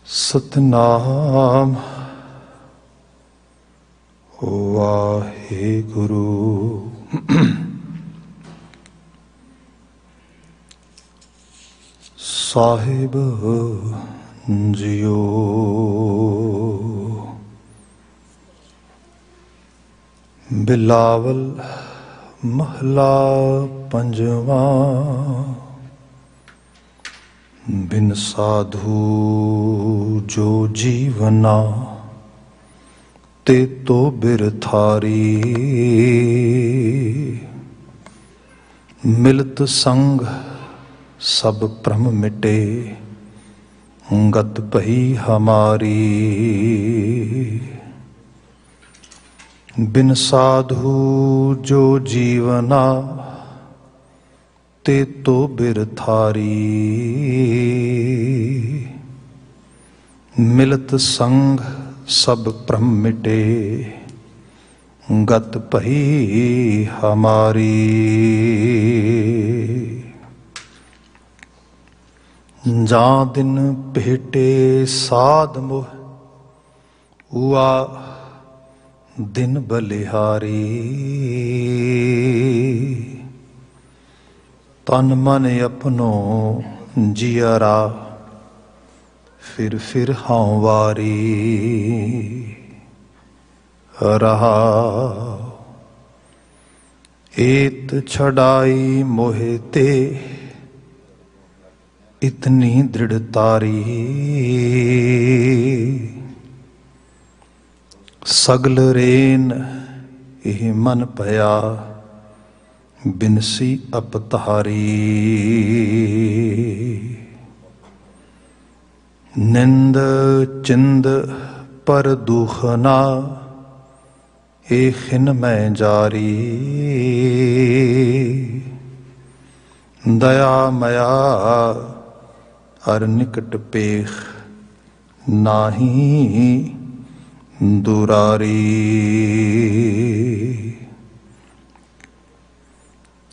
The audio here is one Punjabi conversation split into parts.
सतनाम वाहेगुरु। साहिब जियो बिलावल महला पंजवा। बिन साधु जो जीवना ते तो बिरथारी। मिलत संग सब भ्रम मिटे गत भई हमारी। बिन साधु जो जीवना ते तो बिरथारी। मिलत संग सब भ्रम मिटे गत भई हमारी। जा दिन भेटे साध मोह हुआ दिन बलिहारी। तन मन अपनो जियरा फिर हाँ वारी। रहा एत छड़ाई मोहे ते इतनी दृढ़तारी। सगल रेन यह मन पया बिनसी अपतारी। निंद चिंद पर दुखना ए खिन में जारी। दया मया हर निकट पेख नाही दुरारी।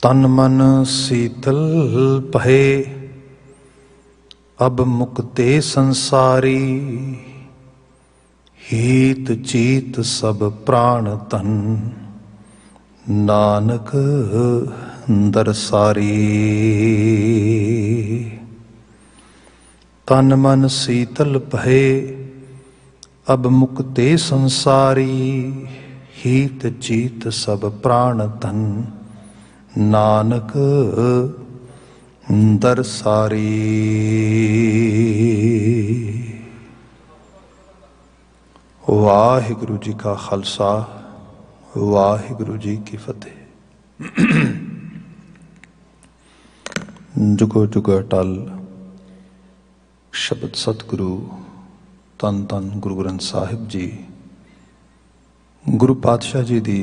तन मन शीतल पहे अब मुक्ते संसारी। हीत चीत सब प्राण तन नानक दरसारी। तन मन शीतल पहे अब मुक्ते संसारी। हीत चीत सब प्राण तन नानक दरसारी। वाहिगुरु जी का खालसा वाहिगुरु जी की फतेह। जुगो जुगो अटल शब्द सतगुरु धन धन गुरु ग्रंथ साहिब जी। गुरु पातशाह जी दी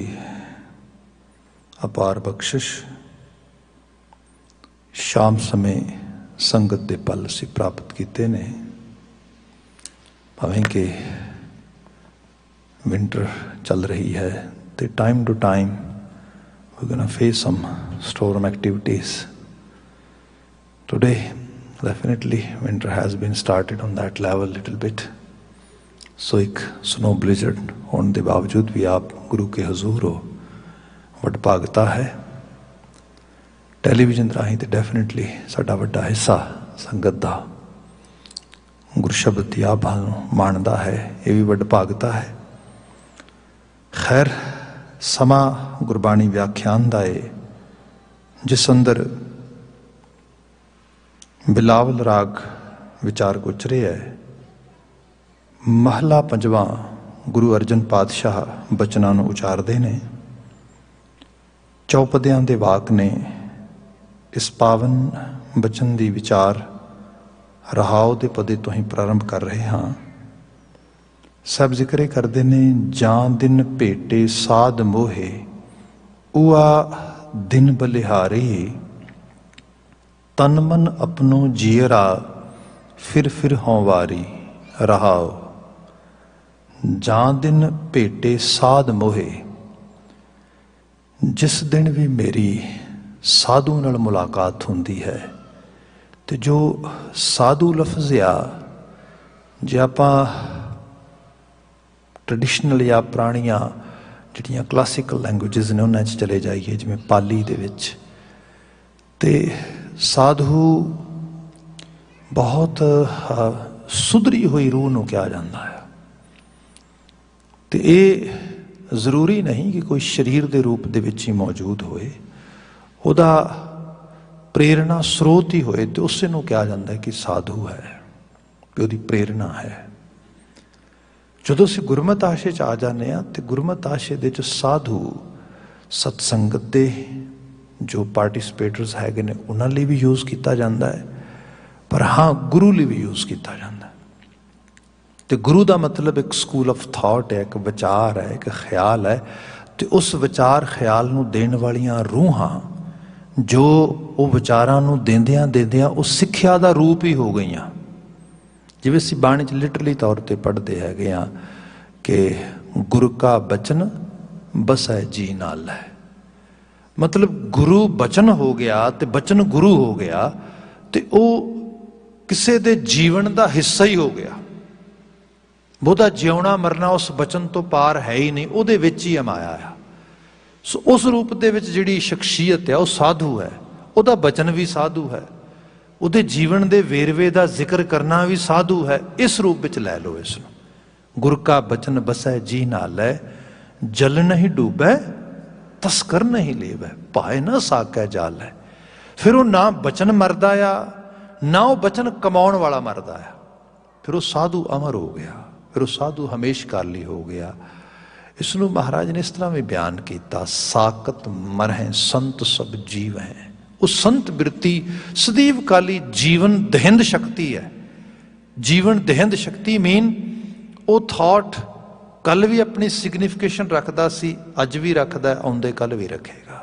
अपार बख्शिश शाम समय संगत दे पल असी प्राप्त किते ने। भावें कि विंटर चल रही है तो time to time we gonna face some storm activities. Today definitely winter has been started on that level little bit. So एक स्नो ब्लिजर्ड होने के बावजूद भी आप गुरु के हजूर हो, वडभागता है। टैलीविजन राही तो डेफिनेटली साडा वड्डा हिस्सा संगत दा गुरु शब्द की आभा माणदा है, ये भी वडभागता है। खैर समा गुरबाणी व्याख्यान दा है जिस अंदर बिलावल राग विचार गुचरे है। महला पंजवा गुरु अर्जन पातशाह बचनां नूं उचारदे ने। चौपदियां दे वाक ने इस पावन बचन दी विचार रहाओ दे पदे तो ही प्रारंभ कर रहे हाँ। सब जिक्रे करते ने जां दिन भेटे साध मोहे उआ दिन बलिहारी। तन मन अपनो जियरा फिर हों वारी। रहाओ जां दिन भेटे साध मोहे। जिस दिन भी मेरी साधु नाल मुलाकात होंदी है तो जो साधु लफ्ज़ आ जे आपां ट्रैडिशनल या पुराणियां जिहड़ियां क्लासिकल लैंगुएजिज ने उन्हां 'च चले जाइए, जिवें पाली दे विच, ते साधु बहुत सुधरी हुई रूह नूं कहा जाता है। तो ये जरूरी नहीं कि कोई शरीर के रूप दे विच ही मौजूद होए, उहदा प्रेरणा स्रोत ही होए तो उसे नूं कहा जाता है कि साधु है, कि उहदी प्रेरणा है। जदों असीं गुरमत आशे च आ जाने आ तो गुरमत आशे दे च साधु सत्संगत दे जो पार्टिसिपेटर्स हैगे ने उन्हां लई भी यूज़ किया जाता है, पर हाँ गुरु लई भी यूज़ किया जाता है। तो गुरु का मतलब एक स्कूल ऑफ थॉट है, एक विचार है, एक ख्याल है। तो उस विचार ख्याल नूं देण वालियां रूहां जो वो विचारां नूं देंदियां देंदियां उस सिੱਖਿਆ ਦਾ रूप ही हो गई। जिवें असीं बाणी च लिटरली तौर पर पढ़ते हैगे आ कि गुरु का बचन बसै जी नाल है, मतलब गुरु बचन हो गया तो बचन गुरु हो गया तो वो किसी दे जीवन का हिस्सा ही हो गया। ਉਹਦਾ ਜਿਉਣਾ ਮਰਨਾ उस बचन तो पार है ही नहीं, ਉਹਦੇ ਵਿੱਚ ਹੀ ਅਮਾਇਆ ਆ। सो उस रूप ਦੇ ਵਿੱਚ ਜਿਹੜੀ ਸ਼ਖਸੀਅਤ ਹੈ ਉਹ ਸਾਧੂ ਹੈ, ਉਹਦਾ ਬਚਨ ਵੀ ਸਾਧੂ ਹੈ, ਉਹਦੇ ਜੀਵਨ ਦੇ ਵੇਰਵੇ ਦਾ ਜ਼ਿਕਰ ਕਰਨਾ ਵੀ ਸਾਧੂ ਹੈ। ਇਸ ਰੂਪ ਵਿੱਚ ਲੈ ਲਓ ਇਸ ਨੂੰ। ਗੁਰ ਕਾ ਬਚਨ ਬਸੈ ਜੀ ਨਾਲੈ, ਜਲ ਨਹੀਂ ਡੂਬੈ ਤਸਕਰ ਨਹੀਂ ਲੇਵੈ, ਭਾਏ ਨਾ ਸਾਕੈ ਜਾਲੈ। ਫਿਰ ਉਹ ਨਾ ਬਚਨ ਮਰਦਾ ਆ, ਨਾ ਉਹ ਬਚਨ ਕਮਾਉਣ ਵਾਲਾ ਮਰਦਾ ਆ, ਫਿਰ ਉਹ ਸਾਧੂ ਅਮਰ ਹੋ ਗਿਆ, फिर वो साधु हमेश काली हो गया। इसनों महाराज ने इस तरह भी बयान किया, साकत मर हैं संत सब जीव हैं। उस संत बिरती सदैव काली जीवन दहिंद शक्ति है। जीवन दहिंद शक्ति मीन वो थॉट कल भी अपनी सिग्निफिकेशन रखता सी, अज भी रखता है, आउंदे कल भी रखेगा।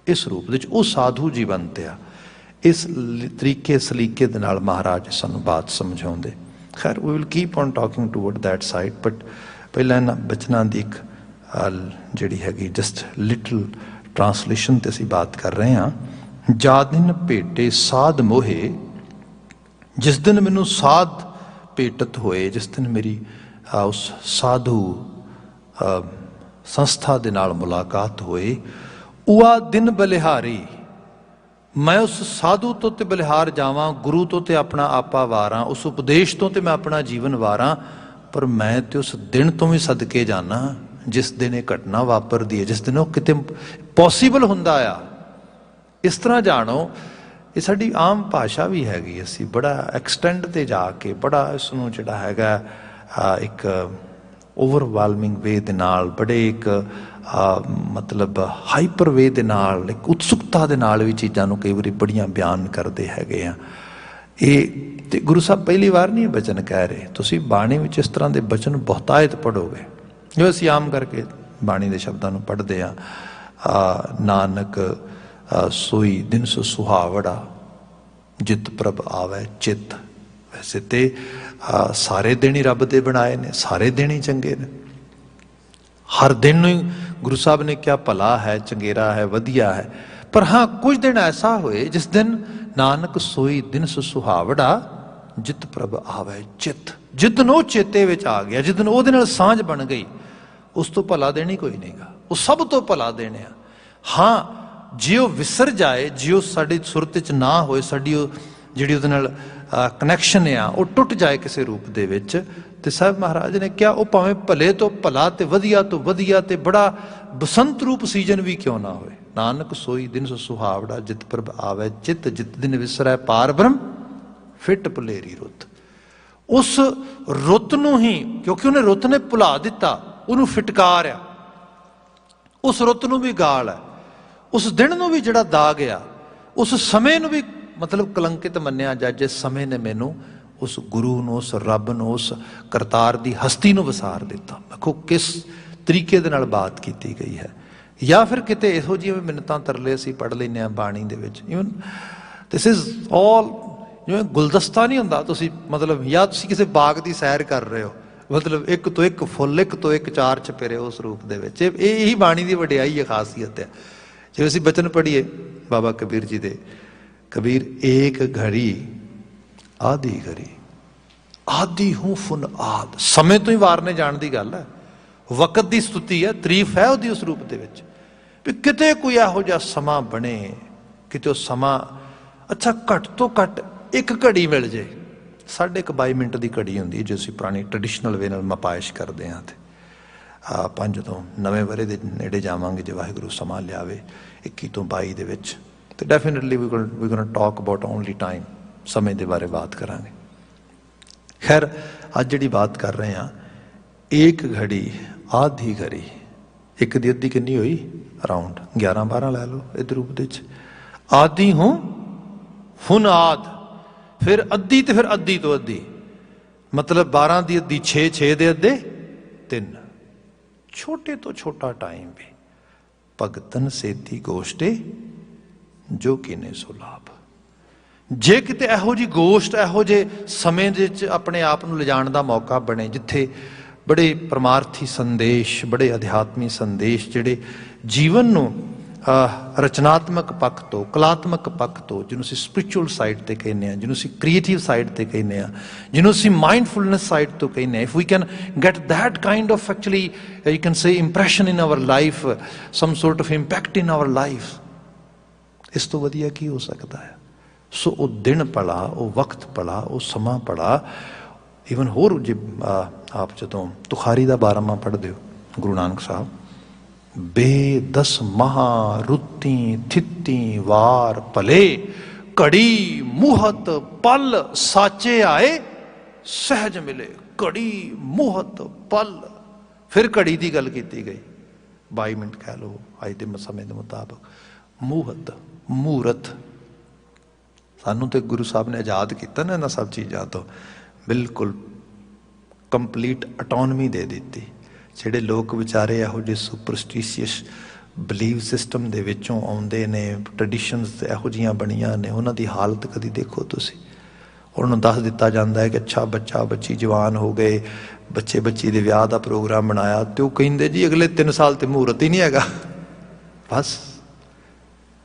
इस रूप विच वो साधु जीवंत आ। इस तरीके सलीके दे नाल महाराज सानू बात समझाउंदे। खैर we will keep on talking toward that side, but पहला इन्हां बचनां दी एक जिहड़ी हैगी जस्ट लिटल ट्रांसलेशन ते असीं बात कर रहे हैं। जा दिन भेटे साध मोहे, जिस दिन मैनू साध भेटत होए, जिस दिन मेरी उस साधु संस्था दे नाल मुलाकात होए, उआ दिन बलिहारी, मैं उस साधु तो ते बलिहार जावां, गुरु तो ते अपना आपा वारां, उस उपदेश तो ते मैं अपना जीवन वारां, पर मैं तो उस दिन तो भी सदके जाना जिस दिन ये घटना वापरदी है, जिस दिन वो किते पॉसीबल हुंदा आ। इस तरह जानो ये साडी आम भाषा भी हैगी, असीं बड़ा एक्सटेंड ते जाके बड़ा इसनूं जिहड़ा हैगा एक ओवरवैलमिंग वे दे नाल, बड़े एक मतलब हाइपर वे दे नाल, एक उत्सुकता दे नाल भी चीज़ां नूं कई वारी बड़ियां बयान करते हैगे आ। ये ते गुरु साहब पहली बार नहीं बचन कह रहे, तुसीं बाणी विच इस तरह के बचन बहुतायत पढ़ोगे। जो असीं आम करके बाणी दे शब्दां नूं पढ़दे आ, नानक सोई दिन सो सुहावड़ा, जित प्रभ आवे चित। वैसे तो सारे दिन ही रब दे बनाए ने, सारे दिन ही चंगे ने, हर दिन ही गुरु साहब ने क्या भला है, चंगेरा है, वधिया है। पर हाँ कुछ दिन ऐसा होए जिस दिन नानक सोई दिन सो सुहावड़ा, जित प्रभ आवे चित। जिस दिन वो चेते विच आ गया, जिस दिन वो नाल सांझ बन गई, उस तो भला दिन ही कोई नहींगा, वो सब तो भला दिन आ। हाँ जे वो विसर जाए, जे वो साडी सुरत च ना होए, साडी जिहड़ी उहदे नाल कनैक्शन आ वो टुट जाए किसी रूप दे विच, ते साहब महाराज ने क्या वो भावें भले तो भला ते वधिया तो वधिया ते बड़ा बसंत रूप सीजन भी क्यों ना होए। नानक सोई दिन सो सुहावड़ा, जित प्रभ आवे चित। जित दिन विसरै पार ब्रह्म, फिट भुलेरी रुत। उस रुत नूं ही, क्योंकि उन्हें रुत ने भुला दिता, उन्होंने फिटकार आ, उस रुत नूं भी गाल है, उस दिन नूं भी जिहड़ा दाग आ, उस समय नूं भी मतलब कलंकित मन्निया जाए, जिस समय ने मैनू उस गुरु नूं, उस रब नूं, उस करतार दी हस्ती नूं वसार दिता। देखो किस तरीके दे नाल बात की गई है। या फिर किते इहो जिही मिन्नतां तरले असीं पढ़ लैंदे आ बाणी दे विच। इवन दिस इज ऑल जिवें गुलदस्ता नहीं हुंदा, तुसीं मतलब या तुसीं किसी बाग दी सैर कर रहे हो, मतलब एक तो एक फुल, एक तो एक चार चपेरे उस रूप दे विच। यही बाणी दी वडियाई है, खासियत है। जिवें असीं बचन पढ़ीए बाबा कबीर जी दे, कबीर एक घड़ी आधी घड़ी आदि हूं फुन आद, समय तो ही वारने जाण दी गल है, वकत की स्तुति है, तारीफ है उसदी उस रूप दे विच भी किते कोई इहो जिहा समा बने, किते वो समा अच्छा घट तो घट एक घड़ी मिल जाए। 22.5 मिनट की घड़ी होंगी जो असीं पुरानी ट्रडिशनल वे नाल मपाइश करते हैं। तो आपां जदों नवें वरे दे नेड़े जावांगे, जे वाहिगुरू समा लियावे 21 तो 22 दे विच, तो definitely we gonna talk about only time, समय के बारे बात करांगे। खैर अज जिहड़ी बात कर रहे हैं, एक घड़ी आधी घड़ी, एक दी अद्धी कितनी हुई, अराउंड 11-12 लै लो इधर रूप दे विच। आदि हूं हुन आद, फिर अद्धी तो फिर अद्धी तो अद्धी, मतलब 12 दी अद्धी 6, 6 दे अद्धे 3, छोटे तो छोटा टाइम भी। भगतन सेती गोष्टे जो किने सो लाभ। जे किते इहो जी गोष्ट, इहो जे समय दे विच अपने आप नूं लिजाण दा मौका बने, जिथे बड़े परमार्थी संदेश, बड़े अध्यात्मी संदेश जिहड़े जीवन नूं रचनात्मक पक्ष तो, कलात्मक पक्ष तो, जिन्होंने असीं स्पिरिचुअल साइड ते कहने हैं, जिन्होंने असीं क्रिएटिव साइड ते कहने हैं, जिन्होंने असीं माइंडफुलनेस साइड तो कहने हैं, if we can get that kind of actually you can say impression in our life, some sort of impact in our life, इस तो वधिया की हो सकता है। सो वो दिन पड़ा, वो वक्त पड़ा, वो समा पड़ा। ईवन होर जे आप जदों तुखारी का 12वां पढ़ते हो, गुरु नानक साहब, बेदस महा रुत्ती थित्ती वार भले, घड़ी मुहत पल साचे आए सहज मिले। घड़ी मुहत पल, फिर घड़ी की गल की गई, 22 मिनट कह लो अज के समय के मुताबिक। मुहत मूरत, सानू तो गुरु साहब ने आज़ाद किया ना इन्हां सब चीज़ों तो, बिल्कुल कंप्लीट अटोनमी दे दी। ਜਿਹੜੇ लोग विचारे ਇਹੋ ਜਿਹੇ सुपरस्टिशियस बिलीव सिस्टम ਦੇ ਵਿੱਚੋਂ ਆਉਂਦੇ ਨੇ, ट्रडिशनस ਇਹੋ ਜਿਹੀਆਂ ਬਣੀਆਂ ਨੇ, ਉਹਨਾਂ ਦੀ ਹਾਲਤ ਕਦੀ ਦੇਖੋ ਤੁਸੀਂ। ਉਹਨਾਂ ਨੂੰ ਦੱਸ ਦਿੱਤਾ ਜਾਂਦਾ ਹੈ ਕਿ ਅੱਛਾ ਬੱਚਾ ਬੱਚੀ ਜਵਾਨ ਹੋ ਗਏ, ਬੱਚੇ ਬੱਚੀ ਦੇ ਵਿਆਹ ਦਾ ਪ੍ਰੋਗਰਾਮ ਬਣਾਇਆ, ਤੇ ਉਹ ਕਹਿੰਦੇ ਜੀ ਅਗਲੇ 3 ਸਾਲ ਤੇ ਮਹੂਰਤ ਹੀ ਨਹੀਂ ਹੈਗਾ ਬਸ।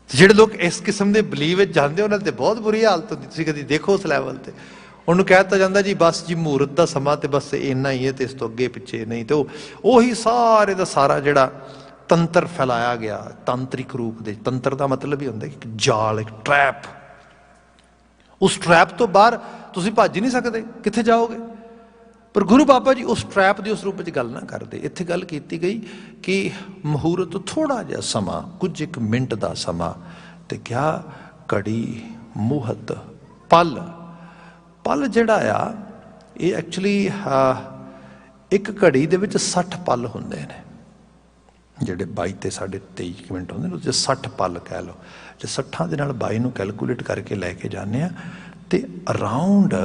ਜਿਹੜੇ ਲੋਕ ਇਸ ਕਿਸਮ ਦੇ ਬਿਲੀਵ ਵਿੱਚ ਜਾਂਦੇ ਉਹਨਾਂ ਤੇ ਬਹੁਤ ਬੁਰੀ ਹਾਲਤ ਹੁੰਦੀ, ਤੁਸੀਂ ਕਦੀ ਦੇਖੋ ਉਸ ਲੈਵਲ ਤੇ। ਉਹਨੂੰ ਕਹਿ ਦਿੱਤਾ ਜਾਂਦਾ ਜੀ ਬਸ ਜੀ ਮਹੂਰਤ ਦਾ ਸਮਾਂ ਤੇ ਬਸ ਇੰਨਾ ਹੀ ਹੈ, ਤੇ ਇਸ ਤੋਂ ਅੱਗੇ ਪਿੱਛੇ ਨਹੀਂ। ਤੇ ਉਹੀ ਸਾਰੇ ਦਾ ਸਾਰਾ ਜਿਹੜਾ ਤੰਤਰ ਫੈਲਾਇਆ ਗਿਆ ਤਾਂਤਰਿਕ ਰੂਪ ਦੇ, ਤੰਤਰ ਦਾ ਮਤਲਬ ਹੀ ਹੁੰਦਾ ਕਿ ਜਾਲ, ਇੱਕ ਟਰੈਪ। ਉਸ ਟਰੈਪ ਤੋਂ ਬਾਹਰ ਤੁਸੀਂ ਭੱਜ ਨਹੀਂ ਸਕਦੇ, ਕਿੱਥੇ ਜਾਓਗੇ। ਪਰ ਗੁਰੂ ਬਾਬਾ ਜੀ ਉਸ ਟਰੈਪ ਦੀ ਉਸ ਰੂਪ ਵਿੱਚ ਗੱਲ ਨਾ ਕਰਦੇ। ਇੱਥੇ ਗੱਲ ਕੀਤੀ ਗਈ ਕਿ ਮਹੂਰਤ ਥੋੜਾ ਜਿਹਾ ਸਮਾਂ, ਕੁਝ ਇੱਕ ਮਿੰਟ ਦਾ ਸਮਾਂ, ਤੇ ਕਿਹਾ ਘੜੀ ਮੁਹਤ ਪਲ। ਪਲ ਜਿਹੜਾ ਆ ਇਹ ਐਕਚੁਅਲੀ ਇੱਕ ਘੜੀ ਦੇ ਵਿੱਚ 60 ਪਲ ਹੁੰਦੇ ਨੇ, ਜਿਹੜੇ 22 ਤੇ 23 ਮਿੰਟ ਹੁੰਦੇ ਨੇ, ਉਹਦੇ 60 ਪਲ ਕਹਿ ਲਓ। ਜੇ 60 ਦੇ ਨਾਲ 22 ਨੂੰ ਕੈਲਕੂਲੇਟ ਕਰਕੇ ਲੈ ਕੇ ਜਾਂਦੇ ਆ, ਤੇ ਅਰਾਊਂਡ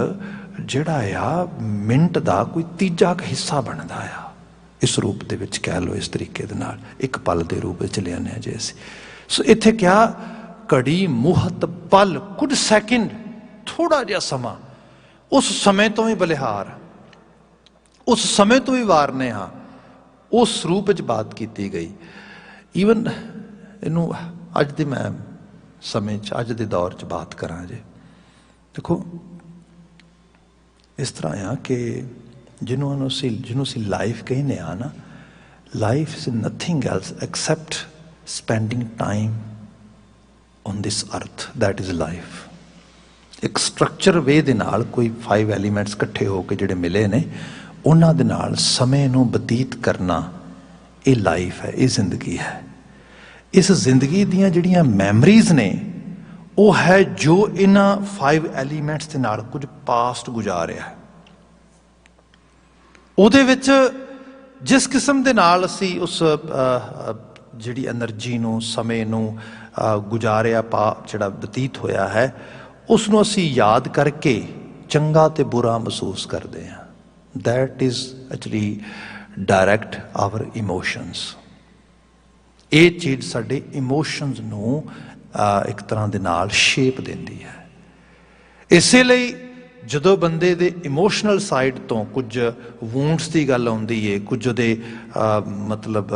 ਜਿਹੜਾ ਆ ਮਿੰਟ ਦਾ ਕੋਈ ਤੀਜਾ ਕੁ ਹਿੱਸਾ ਬਣਦਾ ਆ ਇਸ ਰੂਪ ਦੇ ਵਿੱਚ, ਕਹਿ ਲਓ ਇਸ ਤਰੀਕੇ ਦੇ ਨਾਲ, ਇੱਕ ਪਲ ਦੇ ਰੂਪ ਵਿੱਚ ਲਿਆਉਂਦੇ ਹਾਂ ਜੇ ਅਸੀਂ। ਸੋ ਇੱਥੇ ਕਿਹਾ ਘੜੀ ਮੁਹਤ ਪਲ, ਕੁਝ ਸੈਕਿੰਡ, ਥੋੜਾ ਜਿਹਾ ਸਮਾਂ, उस समय तो भी बलिहार, उस समय तो भी वारने हाँ, उस रूप च बात की गई। ईवन इनू अज दे मैं समय अज दे दौर च बात करा जे, देखो इस तरह आ कि जिन्होंने असी लाइफ कहने आ ना, life is nothing else except spending time on this earth, that is life. एक स्ट्रक्चर वे दे नाल कोई 5 एलीमेंट्स इकट्ठे होकर जिहड़े मिले ने, उन्हां दे नाल समय नूं बतीत करना, ये लाइफ है, ये जिंदगी है। इस जिंदगी दीयां जिहड़ियां मैमरीज ने, वो है जो इन्हां 5 एलीमेंट्स दे नाल कुछ पास्ट गुजारिया है। उहदे विच जिस किस्म दे नाल असी उस जिहड़ी एनर्जी नूं, समय नूं गुजारिया, जिहड़ा बतीत होया है, उसनों असी याद करके चंगा ते बुरा महसूस करते हैं। That is actually direct our emotions. ये चीज़ साडे इमोशनस नूं एक तरह दे नाल शेप देंदी है। इसलिए जदों बंदे दे इमोशनल साइड तो कुछ वूंड्स की गल आउंदी है, कुछ दे मतलब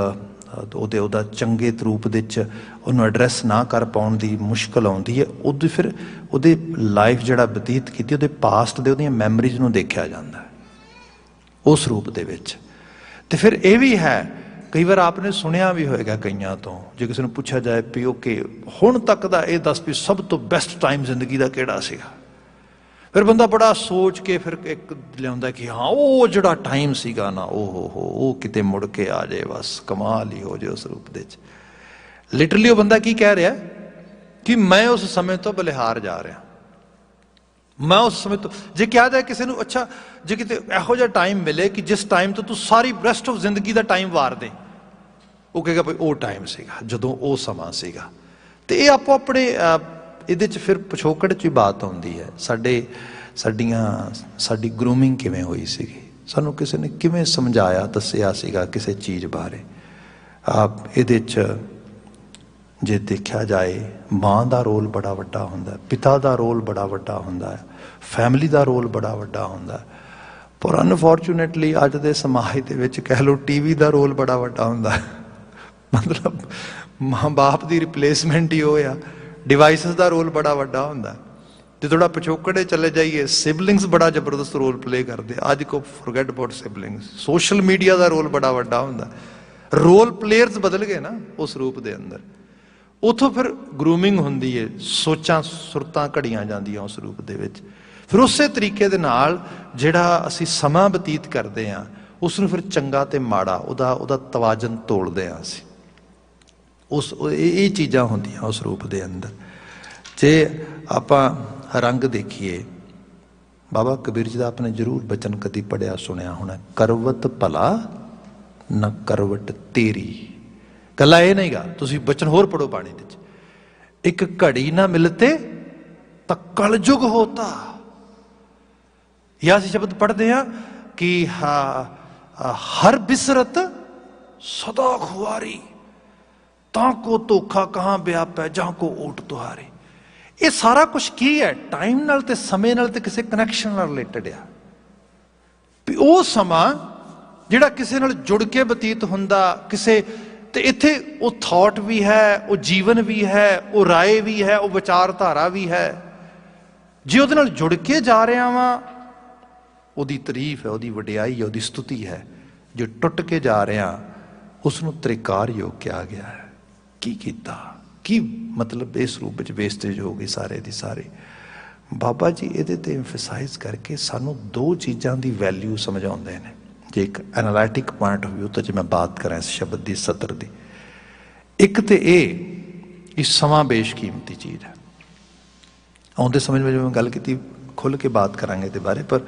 ਉਹਦਾ ਚੰਗੇ ਰੂਪ ਦੇ ਵਿੱਚ ਉਹਨੂੰ ਐਡਰੈਸ ਨਾ ਕਰ ਪਾਉਣ ਦੀ ਮੁਸ਼ਕਲ ਆਉਂਦੀ ਹੈ, ਉਹਦੀ ਫਿਰ ਉਹਦੇ ਲਾਈਫ ਜਿਹੜਾ ਬਤੀਤ ਕੀਤੀ ਉਹਦੇ ਪਾਸਟ ਦੇ ਉਹਦੀਆਂ ਮੈਮਰੀਜ਼ ਨੂੰ ਦੇਖਿਆ ਜਾਂਦਾ ਉਸ ਰੂਪ ਦੇ ਵਿੱਚ। ਤੇ ਫਿਰ ਇਹ ਵੀ ਹੈ, ਕਈ ਵਾਰ ਆਪਨੇ ਸੁਣਿਆ ਵੀ ਹੋਏਗਾ ਕਈਆਂ ਤੋਂ, ਜੇ ਕਿਸੇ ਨੂੰ ਪੁੱਛਿਆ ਜਾਏ ਵੀ ਓਕੇ ਹੁਣ ਤੱਕ ਦਾ ਇਹ ਦੱਸ ਵੀ ਸਭ ਤੋਂ ਬੈਸਟ ਟਾਈਮ ਜ਼ਿੰਦਗੀ ਦਾ ਕਿਹੜਾ ਸੀਗਾ, ਫਿਰ ਬੰਦਾ ਬੜਾ ਸੋਚ ਕੇ ਫਿਰ ਇੱਕ ਲਿਆਉਂਦਾ ਕਿ ਹਾਂ ਉਹ ਜਿਹੜਾ ਟਾਈਮ ਸੀਗਾ ਨਾ, ਉਹ ਕਿਤੇ ਮੁੜ ਕੇ ਆ ਜਾਏ, ਬਸ ਕਮਾਲ ਹੀ ਹੋ ਜਾਏ ਉਸ ਰੂਪ ਦੇ ਵਿੱਚ। ਲਿਟਰਲੀ ਉਹ ਬੰਦਾ ਕੀ ਕਹਿ ਰਿਹਾ ਕਿ ਮੈਂ ਉਸ ਸਮੇਂ ਤੋਂ ਬਲਿਹਾਰ ਜਾ ਰਿਹਾ, ਮੈਂ ਉਸ ਸਮੇਂ ਤੋਂ। ਜੇ ਕਿਹਾ ਜਾਏ ਕਿਸੇ ਨੂੰ ਅੱਛਾ ਜੇ ਕਿਤੇ ਇਹੋ ਜਿਹਾ ਟਾਈਮ ਮਿਲੇ ਕਿ ਜਿਸ ਟਾਈਮ ਤੋਂ ਤੂੰ ਸਾਰੀ ਰੈਸਟ ਆਫ ਜ਼ਿੰਦਗੀ ਦਾ ਟਾਈਮ ਵਾਰ ਦੇ, ਉਹ ਕਹੇਗਾ ਭਾਈ ਉਹ ਟਾਈਮ ਸੀਗਾ ਜਦੋਂ ਉਹ ਸਮਾਂ ਸੀਗਾ। ਤੇ ਇਹ ਆਪੋ ਆਪਣੇ ਇਹਦੇ 'ਚ ਫਿਰ ਪਿਛੋਕੜ 'ਚ ਹੀ ਬਾਤ ਆਉਂਦੀ ਹੈ, ਸਾਡੀ ਗਰੂਮਿੰਗ ਕਿਵੇਂ ਹੋਈ ਸੀਗੀ, ਸਾਨੂੰ ਕਿਸੇ ਨੇ ਕਿਵੇਂ ਸਮਝਾਇਆ ਦੱਸਿਆ ਸੀਗਾ ਕਿਸੇ ਚੀਜ਼ ਬਾਰੇ। ਇਹਦੇ 'ਚ ਜੇ ਦੇਖਿਆ ਜਾਏ ਮਾਂ ਦਾ ਰੋਲ ਬੜਾ ਵੱਡਾ ਹੁੰਦਾ, ਪਿਤਾ ਦਾ ਰੋਲ ਬੜਾ ਵੱਡਾ ਹੁੰਦਾ ਹੈ, ਫੈਮਿਲੀ ਦਾ ਰੋਲ ਬੜਾ ਵੱਡਾ ਹੁੰਦਾ। ਪਰ ਅਨਫੋਰਚੂਨੇਟਲੀ ਅੱਜ ਦੇ ਸਮਾਜ ਦੇ ਵਿੱਚ ਕਹਿ ਲਓ ਟੀਵੀ ਦਾ ਰੋਲ ਬੜਾ ਵੱਡਾ ਹੁੰਦਾ। ਮਤਲਬ ਮਾਂ ਬਾਪ ਦੀ ਰਿਪਲੇਸਮੈਂਟ ਹੀ ਉਹ ਆ, ਡਿਵਾਈਸਿਸ ਦਾ ਰੋਲ ਬੜਾ ਵੱਡਾ ਹੁੰਦਾ। ਜੇ ਥੋੜਾ ਪਿਛੋਕੜੇ ਚਲੇ ਜਾਈਏ, ਸਿਬਲਿੰਗਸ ਬੜਾ ਜ਼ਬਰਦਸਤ ਰੋਲ ਪਲੇ ਕਰਦੇ ਅੱਜ ਕੋ, forget about siblings. Social media ਦਾ ਰੋਲ ਬੜਾ ਵੱਡਾ ਹੁੰਦਾ, ਰੋਲ ਪਲੇਅਰਸ ਬਦਲ ਗਏ ਨਾ ਉਸ ਰੂਪ ਦੇ ਅੰਦਰ। ਉੱਥੋਂ ਫਿਰ ਗਰੂਮਿੰਗ ਹੁੰਦੀ ਹੈ, ਸੋਚਾਂ ਸੁਰਤਾਂ ਘੜੀਆਂ ਜਾਂਦੀਆਂ ਉਸ ਰੂਪ ਦੇ ਵਿੱਚ। ਫਿਰ ਉਸੇ ਤਰੀਕੇ ਦੇ ਨਾਲ ਜਿਹੜਾ ਅਸੀਂ ਸਮਾਂ ਬਤੀਤ ਕਰਦੇ ਹਾਂ ਉਸ ਨੂੰ ਫਿਰ ਚੰਗਾ ਤੇ ਮਾੜਾ ਉਹਦਾ ਤਵਾਜ਼ਨ ਤੋਲਦੇ ਹਾਂ ਅਸੀਂ। ਇਹ ਚੀਜ਼ਾਂ ਹੁੰਦੀਆਂ ਉਸ ਰੂਪ ਦੇ ਅੰਦਰ। ਜੇ ਆਪਾਂ ਰੰਗ ਦੇਖੀਏ, ਬਾਬਾ ਕਬੀਰ ਜੀ ਦਾ ਆਪਣੇ ਜ਼ਰੂਰ ਬਚਨ ਕਦੀ ਪੜ੍ਹਿਆ ਸੁਣਿਆ ਹੋਣਾ, ਕਰਵਤ ਭਲਾ ਨਾ ਕਰਵਟ ਤੇਰੀ। ਗੱਲਾਂ ਇਹ ਨਹੀਂ ਗਾ, ਤੁਸੀਂ ਬਚਨ ਹੋਰ ਪੜੋ ਬਾਣੀ ਦੇ ਵਿੱਚ, ਇੱਕ ਘੜੀ ਨਾ ਮਿਲਤੇ ਤਾਂ ਕਲਯੁਗ ਹੋਤਾ। ਜਾਂ ਅਸੀਂ ਸ਼ਬਦ ਪੜ੍ਹਦੇ ਹਾਂ ਕਿ ਹਰ ਬਿਸਰਤ ਸਦਾ ਖੁਆਰੀ, ਤਾਂ ਕੋ ਧੋਖਾ ਕਹਾਂ ਵਿਆਪੈ ਜਾਂ ਕੋ ਓਟ ਤੁਹਾਰੀ। ਇਹ ਸਾਰਾ ਕੁਛ ਕੀ ਹੈ? ਟਾਈਮ ਨਾਲ ਤੇ ਸਮੇਂ ਨਾਲ ਤੇ ਕਿਸੇ ਕਨੈਕਸ਼ਨ ਨਾਲ ਰਿਲੇਟਡ ਆ। ਵੀ ਉਹ ਸਮਾਂ ਜਿਹੜਾ ਕਿਸੇ ਨਾਲ ਜੁੜ ਕੇ ਬਤੀਤ ਹੁੰਦਾ, ਕਿਸੇ ਤੇ ਇੱਥੇ ਉਹ ਥਾਟ ਵੀ ਹੈ, ਉਹ ਜੀਵਨ ਵੀ ਹੈ, ਉਹ ਰਾਏ ਵੀ ਹੈ, ਉਹ ਵਿਚਾਰਧਾਰਾ ਵੀ ਹੈ। ਜੇ ਉਹਦੇ ਨਾਲ ਜੁੜ ਕੇ ਜਾ ਰਿਹਾ ਵਾਂ, ਉਹਦੀ ਤਾਰੀਫ ਹੈ, ਉਹਦੀ ਵਡਿਆਈ ਹੈ, ਉਹਦੀ ਸਤੁਤੀ ਹੈ। ਜੇ ਟੁੱਟ ਕੇ ਜਾ ਰਿਹਾ ਉਸ ਨੂੰ ਤ੍ਰਿਕਾਰਯੋਗ ਕਿਹਾ ਗਿਆ ਹੈ। ਕੀ ਕੀਤਾ, ਕੀ ਮਤਲਬ ਇਸ ਰੂਪ ਵਿੱਚ ਵੇਸਟੇਜ ਹੋ ਗਈ ਸਾਰੇ ਦੀ ਸਾਰੇ। ਬਾਬਾ ਜੀ ਇਹਦੇ ਤੇ ਐਮਫਸਾਈਜ਼ ਕਰਕੇ ਸਾਨੂੰ ਦੋ ਚੀਜ਼ਾਂ ਦੀ ਵੈਲਿਊ ਸਮਝਾਉਂਦੇ ਨੇ। ਜੇ ਇੱਕ ਐਨਾਲਿਟਿਕ ਪੁਆਇੰਟ ਆਫ ਵਿਊ ਤੋਂ ਜੇ ਮੈਂ ਬਾਤ ਕਰਾਂ ਇਸ ਸ਼ਬਦ ਦੀ ਸਤਰ ਦੀ, ਇੱਕ ਤੇ ਇਹ ਸਮਾਂ ਬੇਸ਼ਕੀਮਤੀ ਚੀਜ਼ ਹੈ। ਆਉਂਦੇ ਸਮਝ ਵਿੱਚ ਮੈਂ ਗੱਲ ਕੀਤੀ, ਖੁੱਲ੍ਹ ਕੇ ਬਾਤ ਕਰਾਂਗੇ ਇਹਦੇ ਬਾਰੇ। ਪਰ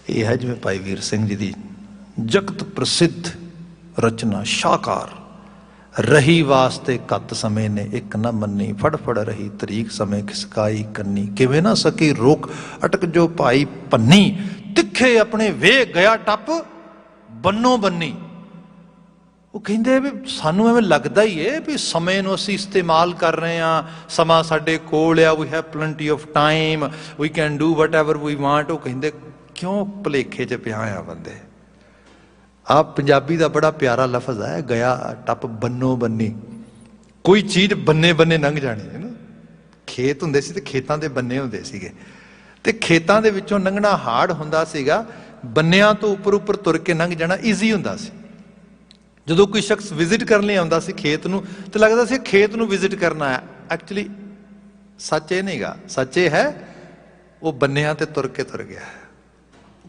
ਇਹ ਹੈ ਜਿਵੇਂ ਭਾਈ ਵੀਰ ਸਿੰਘ ਜੀ ਦੀ ਜਗਤ ਪ੍ਰਸਿੱਧ ਰਚਨਾ ਸ਼ਾਹਕਾਰ, ਰਹੀ ਵਾਸਤੇ ਕੱਤ ਸਮੇਂ ਨੇ ਇੱਕ ਨਾ ਮੰਨੀ, ਫੜ ਫੜ ਰਹੀ ਤਰੀਕ ਸਮੇਂ ਖਿਸਕਾਈ ਕੰਨੀ, ਕਿਵੇਂ ਨਾ ਸਕੀ ਰੋਕ ਅਟਕ ਜੋ ਭਾਈ ਪੰਨੀ, ਤਿੱਖੇ ਆਪਣੇ ਵੇਗ ਗਿਆ ਟੱਪ ਬੰਨੋ ਬੰਨੀ। ਉਹ ਕਹਿੰਦੇ ਵੀ ਸਾਨੂੰ ਐਵੇਂ ਲੱਗਦਾ ਹੀ ਹੈ ਵੀ ਸਮੇਂ ਨੂੰ ਅਸੀਂ ਇਸਤੇਮਾਲ ਕਰ ਰਹੇ ਹਾਂ, ਸਮਾਂ ਸਾਡੇ ਕੋਲ ਆ, we have plenty of time, we can do whatever we want. ਉਹ ਕਹਿੰਦੇ ਕਿਉਂ ਭੁਲੇਖੇ 'ਚ ਪਿਆ ਆ ਬੰਦੇ। ਆਹ ਪੰਜਾਬੀ ਦਾ ਬੜਾ ਪਿਆਰਾ ਲਫ਼ਜ਼ ਹੈ, ਗਿਆ ਟੱਪ ਬੰਨੋ ਬੰਨੀ। ਕੋਈ ਚੀਜ਼ ਬੰਨੇ ਬੰਨੇ ਲੰਘ ਜਾਣੀ ਹੈ ਨਾ। ਖੇਤ ਹੁੰਦੇ ਸੀ ਤੇ ਖੇਤਾਂ ਦੇ ਬੰਨੇ ਹੁੰਦੇ ਸੀਗੇ, ਤੇ ਖੇਤਾਂ ਦੇ ਵਿੱਚੋਂ ਲੰਘਣਾ ਹਾਰਡ ਹੁੰਦਾ ਸੀਗਾ, ਬੰਨਿਆਂ ਤੋਂ ਉੱਪਰ ਉੱਪਰ ਤੁਰ ਕੇ ਲੰਘ ਜਾਣਾ ਈਜ਼ੀ ਹੁੰਦਾ ਸੀ। ਜਦੋਂ ਕੋਈ ਸ਼ਖਸ ਵਿਜ਼ਿਟ ਕਰਨ ਲਈ ਆਉਂਦਾ ਸੀ ਖੇਤ ਨੂੰ, ਤੇ ਲੱਗਦਾ ਸੀ ਖੇਤ ਨੂੰ ਵਿਜ਼ਿਟ ਕਰਨਾ ਹੈ। ਐਕਚੁਅਲੀ ਸੱਚ ਇਹ ਨਹੀਂ ਗਾ, ਸੱਚ ਇਹ ਹੈ ਉਹ ਬੰਨਿਆਂ ਤੇ ਤੁਰ ਕੇ ਤੁਰ ਗਿਆ,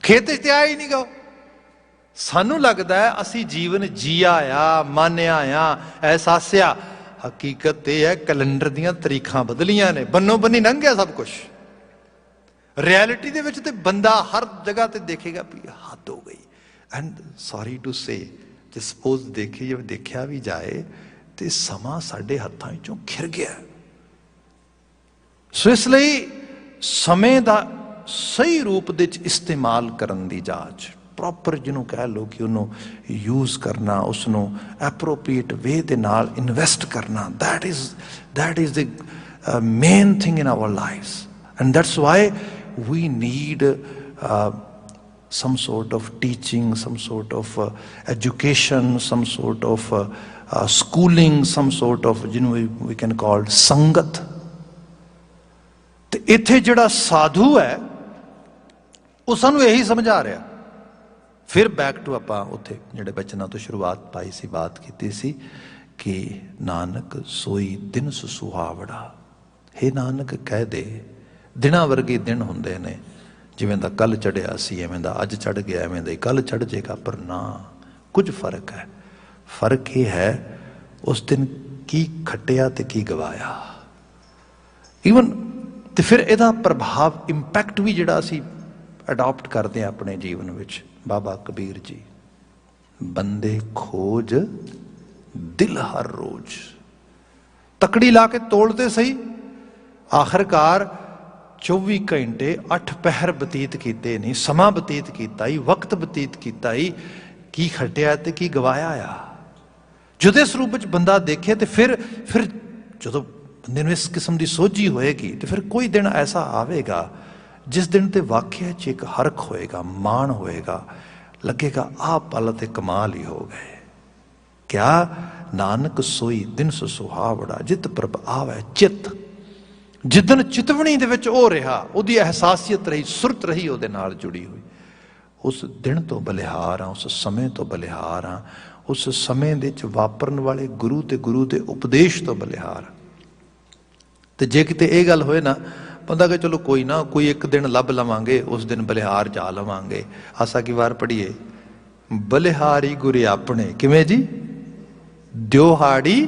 ਖੇਤ 'ਚ ਤੇ ਆਇਆ ਹੀ ਨਹੀਂ ਗਾ। ਸਾਨੂੰ ਲੱਗਦਾ ਹੈ ਅਸੀਂ ਜੀਵਨ ਜੀਆ ਆ, ਮਾਨਿਆ ਆ, ਅਹਿਸਾਸਿਆ। ਹਕੀਕਤ ਇਹ ਹੈ ਕੈਲੰਡਰ ਦੀਆਂ ਤਰੀਖਾਂ ਬਦਲੀਆਂ ਨੇ, ਬੰਨੋ ਬੰਨੀ ਲੰਘ ਗਿਆ ਸਭ ਕੁਛ। ਰਿਐਲਿਟੀ ਦੇ ਵਿੱਚ ਤੇ ਬੰਦਾ ਹਰ ਜਗ੍ਹਾ ਤੇ ਦੇਖੇਗਾ ਵੀ ਹੱਦ ਹੋ ਗਈ। ਐਂਡ ਸੌਰੀ ਟੂ ਸੇ, ਜੇ ਸਪੋਜ਼ ਦੇਖਿਆ ਵੀ ਜਾਏ ਤੇ ਸਮਾਂ ਸਾਡੇ ਹੱਥਾਂ ਵਿੱਚੋਂ ਖਿਰ ਗਿਆ। ਸੋ ਇਸ ਲਈ ਸਮੇਂ ਦਾ ਸਹੀ ਰੂਪ ਦੇ ਵਿੱਚ ਇਸਤੇਮਾਲ ਕਰਨ ਦੀ ਜਾਂਚ, ਪ੍ਰੋਪਰ ਜਿਹਨੂੰ ਕਹਿ ਲਓ ਕਿ ਉਹਨੂੰ ਯੂਜ਼ ਕਰਨਾ, ਉਸਨੂੰ ਐਪਰੋਪਰੀਏਟ ਵੇ ਦੇ ਨਾਲ ਇਨਵੈਸਟ ਕਰਨਾ, that is the main thing in our lives. And that's why we need some sort of teaching, some sort of education, some sort of schooling, some sort of, we can call sangat. ਤੇ ਇੱਥੇ ਜਿਹੜਾ ਸਾਧੂ ਹੈ ਉਹ ਸਾਨੂੰ ਇਹੀ ਸਮਝਾ ਰਿਹਾ। ਫਿਰ ਬੈਕ ਟੂ ਆਪਾਂ ਉੱਥੇ ਜਿਹੜੇ ਬਚਨਾਂ ਤੋਂ ਸ਼ੁਰੂਆਤ ਪਾਈ ਸੀ, ਬਾਤ ਕੀਤੀ ਸੀ ਕਿ ਨਾਨਕ ਸੋਈ ਦਿਨ ਸੁਹਾਵੜਾ। ਹੇ ਨਾਨਕ ਕਹਿ ਦੇ ਦਿਨਾਂ ਵਰਗੇ ਦਿਨ ਹੁੰਦੇ ਨੇ, ਜਿਵੇਂ ਦਾ ਕੱਲ੍ਹ ਚੜ੍ਹਿਆ ਸੀ ਐਵੇਂ ਦਾ ਅੱਜ ਚੜ੍ਹ ਗਿਆ, ਐਵੇਂ ਦਾ ਹੀ ਕੱਲ੍ਹ ਚੜ੍ਹ ਜਾਏਗਾ। ਪਰ ਨਾ, ਕੁਝ ਫਰਕ ਹੈ। ਫਰਕ ਇਹ ਹੈ ਉਸ ਦਿਨ ਕੀ ਖੱਟਿਆ ਤੇ ਕੀ ਗਵਾਇਆ। ਈਵਨ ਤੇ ਫਿਰ ਇਹਦਾ ਪ੍ਰਭਾਵ, ਇੰਪੈਕਟ ਵੀ ਜਿਹੜਾ ਅਸੀਂ ਅਡਾਪਟ ਕਰਦੇ ਹਾਂ ਆਪਣੇ ਜੀਵਨ ਵਿੱਚ। ਬਾਬਾ ਕਬੀਰ ਜੀ, ਬੰਦੇ ਖੋਜ ਦਿਲ ਹਰ ਰੋਜ਼। ਤਕੜੀ ਲਾ ਕੇ ਤੋਲਦੇ ਸਹੀ, ਆਖਰਕਾਰ 24 ਘੰਟੇ 8 ਪਹਿਰ ਬਤੀਤ ਕੀਤੇ ਨਹੀਂ, ਸਮਾਂ ਬਤੀਤ ਕੀਤਾ ਹੀ, ਵਕਤ ਬਤੀਤ ਕੀਤਾ ਹੀ, ਕੀ ਖੱਟਿਆ ਤੇ ਕੀ ਗਵਾਇਆ ਆ। ਜਦੋਂ ਇਸ ਰੂਪ ਵਿੱਚ ਬੰਦਾ ਦੇਖੇ ਤੇ ਫਿਰ ਜਦੋਂ ਬੰਦੇ ਨੂੰ ਇਸ ਕਿਸਮ ਦੀ ਸੋਝੀ ਹੋਏਗੀ ਤੇ ਫਿਰ ਕੋਈ ਦਿਨ ਐਸਾ ਆਵੇਗਾ ਜਿਸ ਦਿਨ ਤੇ ਵਾਕਿਆ 'ਚ ਇੱਕ ਹਰਖ ਹੋਏਗਾ, ਮਾਣ ਹੋਏਗਾ, ਲੱਗੇਗਾ ਆਹ ਪਲ ਤੇ ਕਮਾਲ ਹੀ ਹੋ ਗਏ। ਕਿਆ ਨਾਨਕ ਸੋਈ ਦਿਨ ਸੁਹਾਵੜਾ, ਜਿਤ ਪ੍ਰਭ ਆਵੈ ਚਿੱਤ। ਜਿੱਦਣ ਚਿਤਵਣੀ ਦੇ ਵਿੱਚ ਉਹ ਰਿਹਾ, ਉਹਦੀ ਅਹਿਸਾਸੀਅਤ ਰਹੀ, ਸੁਰਤ ਰਹੀ ਉਹਦੇ ਨਾਲ ਜੁੜੀ ਹੋਈ, ਉਸ ਦਿਨ ਤੋਂ ਬਲਿਹਾਰ ਹਾਂ, ਉਸ ਸਮੇਂ ਤੋਂ ਬਲਿਹਾਰ ਹਾਂ, ਉਸ ਸਮੇਂ ਦੇ ਵਿੱਚ ਵਾਪਰਨ ਵਾਲੇ ਗੁਰੂ ਤੇ ਗੁਰੂ ਦੇ ਉਪਦੇਸ਼ ਤੋਂ ਬਲਿਹਾਰ। ਤੇ ਜੇ ਕਿਤੇ ਇਹ ਗੱਲ ਹੋਏ ਨਾ, ਬੰਦਾ ਕਿ ਚਲੋ ਕੋਈ ਨਾ, ਕੋਈ ਇੱਕ ਦਿਨ ਲੱਭ ਲਵਾਂਗੇ, ਉਸ ਦਿਨ ਬਲਿਹਾਰ ਜਾ ਲਵਾਂਗੇ। ਆਸਾ ਕੀ ਵਾਰ ਪੜ੍ਹੀਏ, ਬਲਿਹਾਰੀ ਗੁਰੇ ਆਪਣੇ, ਕਿਵੇਂ ਜੀ, ਦਿਉਹਾੜੀ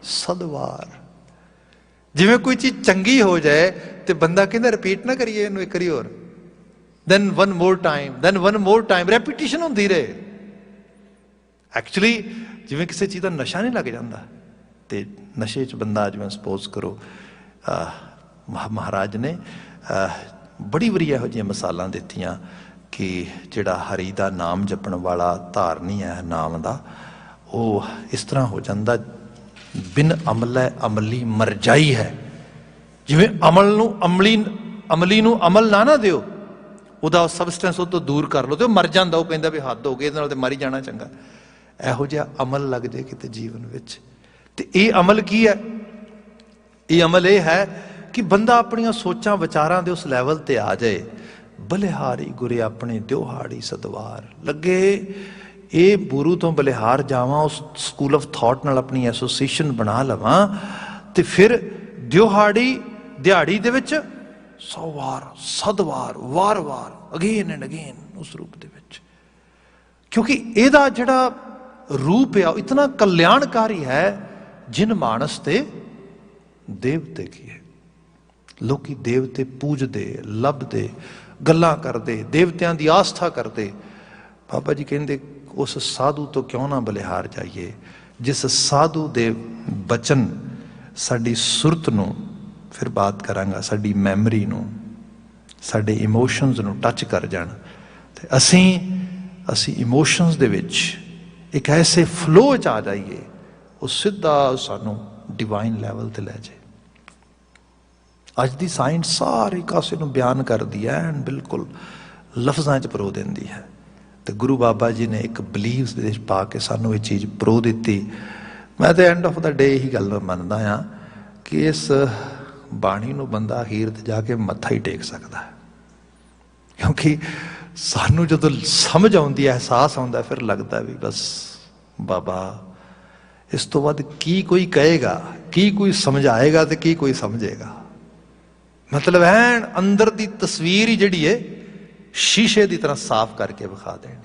ਸਦਵਾਰ। ਜਿਵੇਂ ਕੋਈ ਚੀਜ਼ ਚੰਗੀ ਹੋ ਜਾਏ ਤੇ ਬੰਦਾ ਕਹਿੰਦਾ ਰਿਪੀਟ ਨਾ ਕਰੀਏ ਇਹਨੂੰ ਇੱਕ ਵਾਰੀ ਹੋਰ, then one more time, then one more time, repetition ਹੁੰਦੀ ਰਹੇ। ਐਕਚੁਅਲੀ ਜਿਵੇਂ ਕਿਸੇ ਚੀਜ਼ ਦਾ ਨਸ਼ਾ ਨਹੀਂ ਲੱਗ ਜਾਂਦਾ, ਤੇ ਨਸ਼ੇ 'ਚ ਬੰਦਾ, ਜਿਵੇਂ ਸਪੋਜ਼ ਕਰੋ ਮਹਾਰਾਜ ਨੇ ਬੜੀ ਵਾਰੀ ਇਹੋ ਜਿਹੀਆਂ ਮਿਸਾਲਾਂ ਦਿੱਤੀਆਂ ਕਿ ਜਿਹੜਾ ਹਰੀ ਦਾ ਨਾਮ ਜਪਣ ਵਾਲਾ ਧਾਰਨੀ ਹੈ ਨਾਮ ਦਾ, ਉਹ ਇਸ ਤਰ੍ਹਾਂ ਹੋ ਜਾਂਦਾ, ਬਿਨ ਅਮਲੈ ਅਮਲੀ ਮਰ ਜਾਈ ਹੈ। ਜਿਵੇਂ ਅਮਲ ਨੂੰ ਅਮਲੀ ਨੂੰ ਅਮਲ ਨਾ ਦਿਓ, ਉਹਦਾ ਸਬਸਟੈਂਸ ਉਹ ਤੋਂ ਦੂਰ ਕਰ ਲਓ ਤੇ ਉਹ ਮਰ ਜਾਂਦਾ। ਉਹ ਕਹਿੰਦਾ ਵੀ ਹੱਦ ਹੋ ਗਈ, ਇਹਦੇ ਨਾਲ ਤੇ ਮਰ ਹੀ ਜਾਣਾ ਚੰਗਾ। ਇਹੋ ਜਿਹਾ ਅਮਲ ਲੱਗ ਜਾਏ ਕਿਤੇ ਜੀਵਨ ਵਿੱਚ। ਤੇ ਇਹ ਅਮਲ ਕੀ ਹੈ? ਇਹ ਅਮਲ ਇਹ ਹੈ ਕਿ ਬੰਦਾ ਆਪਣੀਆਂ ਸੋਚਾਂ ਵਿਚਾਰਾਂ ਦੇ ਉਸ ਲੈਵਲ ਤੇ ਆ ਜਾਏ, ਬਲਿਹਾਰੀ ਗੁਰੇ ਆਪਣੇ ਦਿਉਹਾੜੀ ਸਦਵਾਰ। ਲੱਗੇ ਇਹ ਗੁਰੂ ਤੋਂ ਬਲਿਹਾਰ ਜਾਵਾਂ, ਉਸ ਸਕੂਲ ਆਫ ਥਾਟ ਨਾਲ ਆਪਣੀ ਐਸੋਸੀਏਸ਼ਨ ਬਣਾ ਲਵਾਂ, ਤੇ ਫਿਰ ਦਿਹਾੜੀ ਦੇ ਵਿੱਚ 100 ਵਾਰ, ਸਦਵਾਰ, ਵਾਰ-ਵਾਰ, ਅਗੇਨ ਐਂਡ ਅਗੇਨ ਉਸ ਰੂਪ ਦੇ ਵਿੱਚ। ਕਿਉਂਕਿ ਇਹਦਾ ਜਿਹੜਾ ਰੂਪ ਆ ਉਹ ਇਤਨਾ ਕਲਿਆਣਕਾਰੀ ਹੈ, ਜਿਨ ਮਾਨਸ ਤੇ ਦੇਵਤੇ ਕੀ ਹੈ। ਲੋਕੀ ਦੇਵਤੇ ਪੂਜਦੇ, ਲੱਭਦੇ, ਗੱਲਾਂ ਕਰਦੇ, ਦੇਵਤਿਆਂ ਦੀ ਆਸਥਾ ਕਰਦੇ। ਬਾਬਾ ਜੀ ਕਹਿੰਦੇ ਉਸ ਸਾਧੂ ਤੋਂ ਕਿਉਂ ਨਾ ਬਲਿਹਾਰ ਜਾਈਏ, ਜਿਸ ਸਾਧੂ ਦੇ ਬਚਨ ਸਾਡੀ ਸੁਰਤ ਨੂੰ, ਫਿਰ ਬਾਤ ਕਰਾਂਗਾ, ਸਾਡੀ ਮੈਮਰੀ ਨੂੰ, ਸਾਡੇ ਇਮੋਸ਼ਨਸ ਨੂੰ ਟੱਚ ਕਰ ਜਾਣ, ਤੇ ਅਸੀਂ ਇਮੋਸ਼ਨਸ ਦੇ ਵਿੱਚ ਇੱਕ ਐਸੇ ਫਲੋ 'ਚ ਆ ਜਾਈਏ, ਉਹ ਸਿੱਧਾ ਸਾਨੂੰ ਡਿਵਾਈਨ ਲੈਵਲ ਤੇ ਲੈ ਜਾਏ। ਅੱਜ ਦੀ ਸਾਇੰਸ ਸਾਰੇ ਕਾਸੇ ਨੂੰ ਬਿਆਨ ਕਰਦੀ ਹੈ ਐਂਡ ਬਿਲਕੁਲ ਲਫ਼ਜ਼ਾਂ 'ਚ ਪਰੋ ਦਿੰਦੀ ਹੈ, ਤੇ ਗੁਰੂ ਬਾਬਾ ਜੀ ਨੇ ਇੱਕ ਬਲੀਵਸ ਦੇ ਵਿੱਚ ਪਾ ਕੇ ਸਾਨੂੰ ਇਹ ਚੀਜ਼ ਪਰੋ ਦਿੱਤੀ। ਮੈਂ ਤਾਂ ਐਂਡ ਆਫ ਦਾ ਡੇ ਇਹੀ ਗੱਲ ਮੰਨਦਾ ਹਾਂ ਕਿ ਇਸ ਬਾਣੀ ਨੂੰ ਬੰਦਾ ਅਖੀਰ ਤੇ ਜਾ ਕੇ ਮੱਥਾ ਹੀ ਟੇਕ ਸਕਦਾ ਹੈ, ਕਿਉਂਕਿ ਸਾਨੂੰ ਜਦੋਂ ਸਮਝ ਆਉਂਦੀ ਹੈ, ਅਹਿਸਾਸ ਆਉਂਦਾ, ਫਿਰ ਲੱਗਦਾ ਵੀ ਬਸ ਬਾਬਾ ਇਸ ਤੋਂ ਵੱਧ ਕੀ ਕੋਈ ਕਹੇਗਾ, ਕੀ ਕੋਈ ਸਮਝਾਏਗਾ ਤੇ ਕੀ ਕੋਈ ਸਮਝੇਗਾ। ਮਤਲਬ ਐਨ ਅੰਦਰ ਦੀ ਤਸਵੀਰ ਹੀ ਜਿਹੜੀ ਹੈ ਸ਼ੀਸ਼ੇ ਦੀ ਤਰ੍ਹਾਂ ਸਾਫ਼ ਕਰਕੇ ਵਿਖਾ ਦੇਣੀ।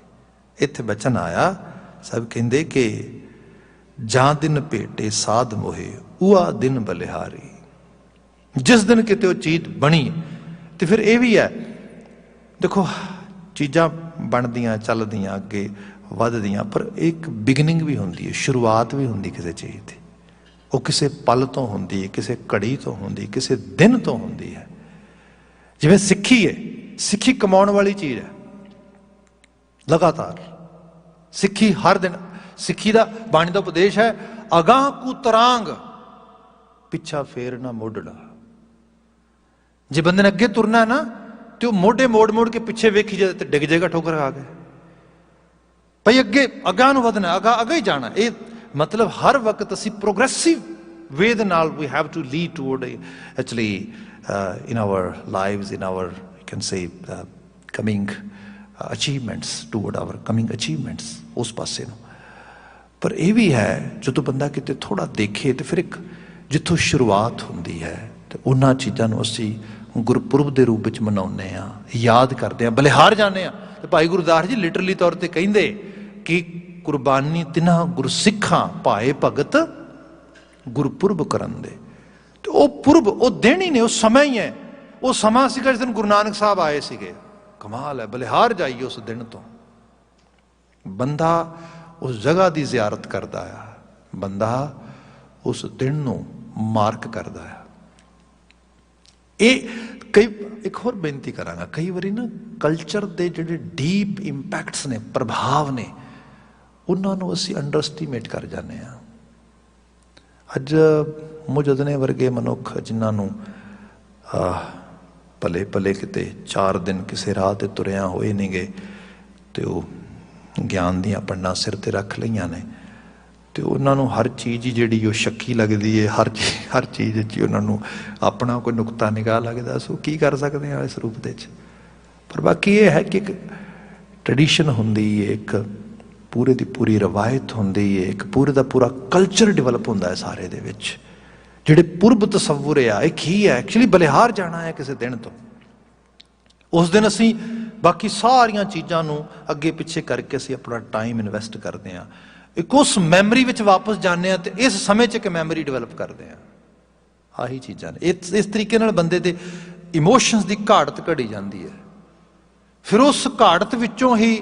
ਇੱਥੇ ਬਚਨ ਆਇਆ, ਸਭ ਕਹਿੰਦੇ ਕਿ ਜਾਂ ਦਿਨ ਭੇਟੇ ਸਾਧ ਮੋਹੇ ਉਆ ਦਿਨ ਬਲਿਹਾਰੀ। ਜਿਸ ਦਿਨ ਕਿਤੇ ਉਹ ਚੀਜ਼ ਬਣੀ, ਤੇ ਫਿਰ ਇਹ ਵੀ ਹੈ, ਦੇਖੋ ਚੀਜ਼ਾਂ ਬਣਦੀਆਂ, ਚੱਲਦੀਆਂ, ਅੱਗੇ ਵੱਧਦੀਆਂ, ਪਰ ਇੱਕ ਬਿਗਨਿੰਗ ਵੀ ਹੁੰਦੀ ਹੈ, ਸ਼ੁਰੂਆਤ ਵੀ ਹੁੰਦੀ ਕਿਸੇ ਚੀਜ਼ ਦੀ। ਉਹ ਕਿਸੇ ਪਲ ਤੋਂ ਹੁੰਦੀ ਹੈ, ਕਿਸੇ ਘੜੀ ਤੋਂ ਹੁੰਦੀ, ਕਿਸੇ ਦਿਨ ਤੋਂ ਹੁੰਦੀ ਹੈ। ਜਿਵੇਂ ਸਿੱਖੀ ਹੈ, ਸਿੱਖੀ ਕਮਾਉਣ ਵਾਲੀ ਚੀਜ਼ ਹੈ, ਲਗਾਤਾਰ ਸਿੱਖੀ ਹਰ ਦਿਨ। ਸਿੱਖੀ ਦਾ ਬਾਣੀ ਦਾ ਉਪਦੇਸ਼ ਹੈ, ਅਗਾਂਹ ਕੂ ਤਰਾਂਗ ਪਿੱਛਾ ਫੇਰ ਨਾ ਮੁੱਢੜਾ। ਜੇ ਬੰਦੇ ਨੇ ਅੱਗੇ ਤੁਰਨਾ ਨਾ, ਤੇ ਉਹ ਮੋਢੇ ਮੋੜ ਕੇ ਪਿੱਛੇ ਵੇਖੀ ਜਾਏ ਤੇ ਡਿੱਗ ਜਾਏਗਾ ਠੋਕਰ ਖਾ ਕੇ। ਭਈ ਅੱਗਾ ਨੂੰ ਵਧਣਾ, ਅੱਗਾ ਹੀ ਜਾਣਾ। ਇਹ ਮਤਲਬ ਹਰ ਵਕਤ ਅਸੀਂ ਪ੍ਰੋਗਰੈਸਿਵ ਵੇ ਦੇ ਨਾਲ ਵੀ have to lead toward actually in our lives, in our you can say coming achievements, toward our coming achievements, ਉਸ ਪਾਸੇ ਨੂੰ। ਪਰ ਇਹ ਵੀ ਹੈ ਜਦੋਂ ਬੰਦਾ ਕਿਤੇ ਥੋੜ੍ਹਾ ਦੇਖੇ ਤੇ ਫਿਰ ਇੱਕ ਜਿੱਥੋਂ ਸ਼ੁਰੂਆਤ ਹੁੰਦੀ ਹੈ ਤੇ ਉਹਨਾਂ ਚੀਜ਼ਾਂ ਨੂੰ ਅਸੀਂ ਗੁਰਪੁਰਬ ਦੇ ਰੂਪ ਵਿੱਚ ਮਨਾਉਂਦੇ ਹਾਂ, ਯਾਦ ਕਰਦੇ ਹਾਂ, ਬਲਿਹਾਰ ਜਾਂਦੇ ਹਾਂ। ਤੇ ਭਾਈ ਗੁਰਦਾਸ ਜੀ ਲਿਟਰਲੀ ਤੌਰ ਤੇ ਕਹਿੰਦੇ ਕਿ ਕੁਰਬਾਨੀ ਤਿਨਾਂ ਗੁਰਸਿੱਖਾਂ ਭਾਏ ਭਗਤ ਗੁਰਪੁਰਬ ਕਰਨ ਦੇ। ਤੇ ਉਹ ਪੁਰਬ, ਉਹ ਦਿਨ ਹੀ ਨੇ, ਉਹ ਸਮਾਂ ਹੀ ਹੈ। ਉਹ ਸਮਾਂ ਸੀਗਾ ਜਿਸ ਦਿਨ ਗੁਰੂ ਨਾਨਕ ਸਾਹਿਬ ਆਏ ਸੀਗੇ। ਕਮਾਲ ਹੈ, ਬਲਿਹਾਰ ਜਾਈਏ ਉਸ ਦਿਨ ਤੋਂ। ਬੰਦਾ ਉਸ ਜਗ੍ਹਾ ਦੀ ਜ਼ਿਆਰਤ ਕਰਦਾ ਆ, ਬੰਦਾ ਉਸ ਦਿਨ ਨੂੰ ਮਾਰਕ ਕਰਦਾ ਆ। ਇਹ ਇੱਕ ਹੋਰ ਬੇਨਤੀ ਕਰਾਂਗਾ, ਕਈ ਵਾਰੀ ਨਾ ਕਲਚਰ ਦੇ ਜਿਹੜੇ ਡੀਪ ਇੰਪੈਕਟਸ ਨੇ, ਪ੍ਰਭਾਵ ਨੇ, ਉਹਨਾਂ ਨੂੰ ਅਸੀਂ ਅੰਡਰ ਐਸਟੀਮੇਟ ਕਰ ਜਾਂਦੇ ਹਾਂ। ਅੱਜ ਮੁਜਦਨੇ ਵਰਗੇ ਮਨੁੱਖ ਜਿਨ੍ਹਾਂ ਨੂੰ ਭਲੇ ਕਿਤੇ 4 ਦਿਨ ਕਿਸੇ ਰਾਹ ਤੇ ਤੁਰਿਆ ਹੋਏ ਨਹੀਂ ਗਏ ਤੇ ਉਹ ਗਿਆਨ ਦੀਆਂ ਪੰਡਾਂ ਸਿਰ ਤੇ ਰੱਖ ਲਈਆਂ ਨੇ, ਤੇ ਉਹਨਾਂ ਨੂੰ ਹਰ ਚੀਜ਼ ਹੀ ਜਿਹੜੀ ਉਹ ਸ਼ੱਕੀ ਲੱਗਦੀ ਹੈ। ਹਰ ਚੀਜ਼ 'ਚ ਉਹਨਾਂ ਨੂੰ ਆਪਣਾ ਕੋਈ ਨੁਕਤਾ ਨਿਗਾਹ ਲੱਗਦਾ। ਸੋ ਕੀ ਕਰ ਸਕਦੇ ਹਾਂ ਇਸ ਰੂਪ ਦੇ 'ਚ। ਪਰ ਬਾਕੀ ਇਹ ਹੈ ਕਿ ਇੱਕ ਟ੍ਰੈਡੀਸ਼ਨ ਹੁੰਦੀ ਹੈ, ਇੱਕ ਪੂਰੇ ਦੀ ਪੂਰੀ ਰਵਾਇਤ ਹੁੰਦੀ ਹੈ, ਇੱਕ ਪੂਰੇ ਦਾ ਪੂਰਾ ਕਲਚਰ ਡਿਵੈਲਪ ਹੁੰਦਾ ਹੈ ਸਾਰੇ ਦੇ ਵਿੱਚ। ਜਿਹੜੇ ਪੁਰਬ ਤਸੱਵੁਰ ਆ, ਇਹ ਕੀ ਹੈ? ਐਕਚੁਅਲੀ ਬਲਿਹਾਰ ਜਾਣਾ ਹੈ ਕਿਸੇ ਦਿਨ ਤੋਂ। ਉਸ ਦਿਨ ਅਸੀਂ ਬਾਕੀ ਸਾਰੀਆਂ ਚੀਜ਼ਾਂ ਨੂੰ ਅੱਗੇ ਪਿੱਛੇ ਕਰਕੇ ਅਸੀਂ ਆਪਣਾ ਟਾਈਮ ਇਨਵੈਸਟ ਕਰਦੇ ਹਾਂ। ਇੱਕ ਉਸ ਮੈਮਰੀ ਵਿੱਚ ਵਾਪਸ ਜਾਂਦੇ ਹਾਂ ਤੇ ਇਸ ਸਮੇਂ 'ਚ ਇੱਕ ਮੈਮਰੀ ਡਿਵੈਲਪ ਕਰਦੇ ਹਾਂ। ਆਹੀ ਚੀਜ਼ਾਂ ਨੇ। ਇਸ ਤਰੀਕੇ ਨਾਲ ਬੰਦੇ ਦੇ ਇਮੋਸ਼ਨਸ ਦੀ ਘਾੜਤ ਘੜੀ ਜਾਂਦੀ ਹੈ। ਫਿਰ ਉਸ ਘਾੜਤ ਵਿੱਚੋਂ ਹੀ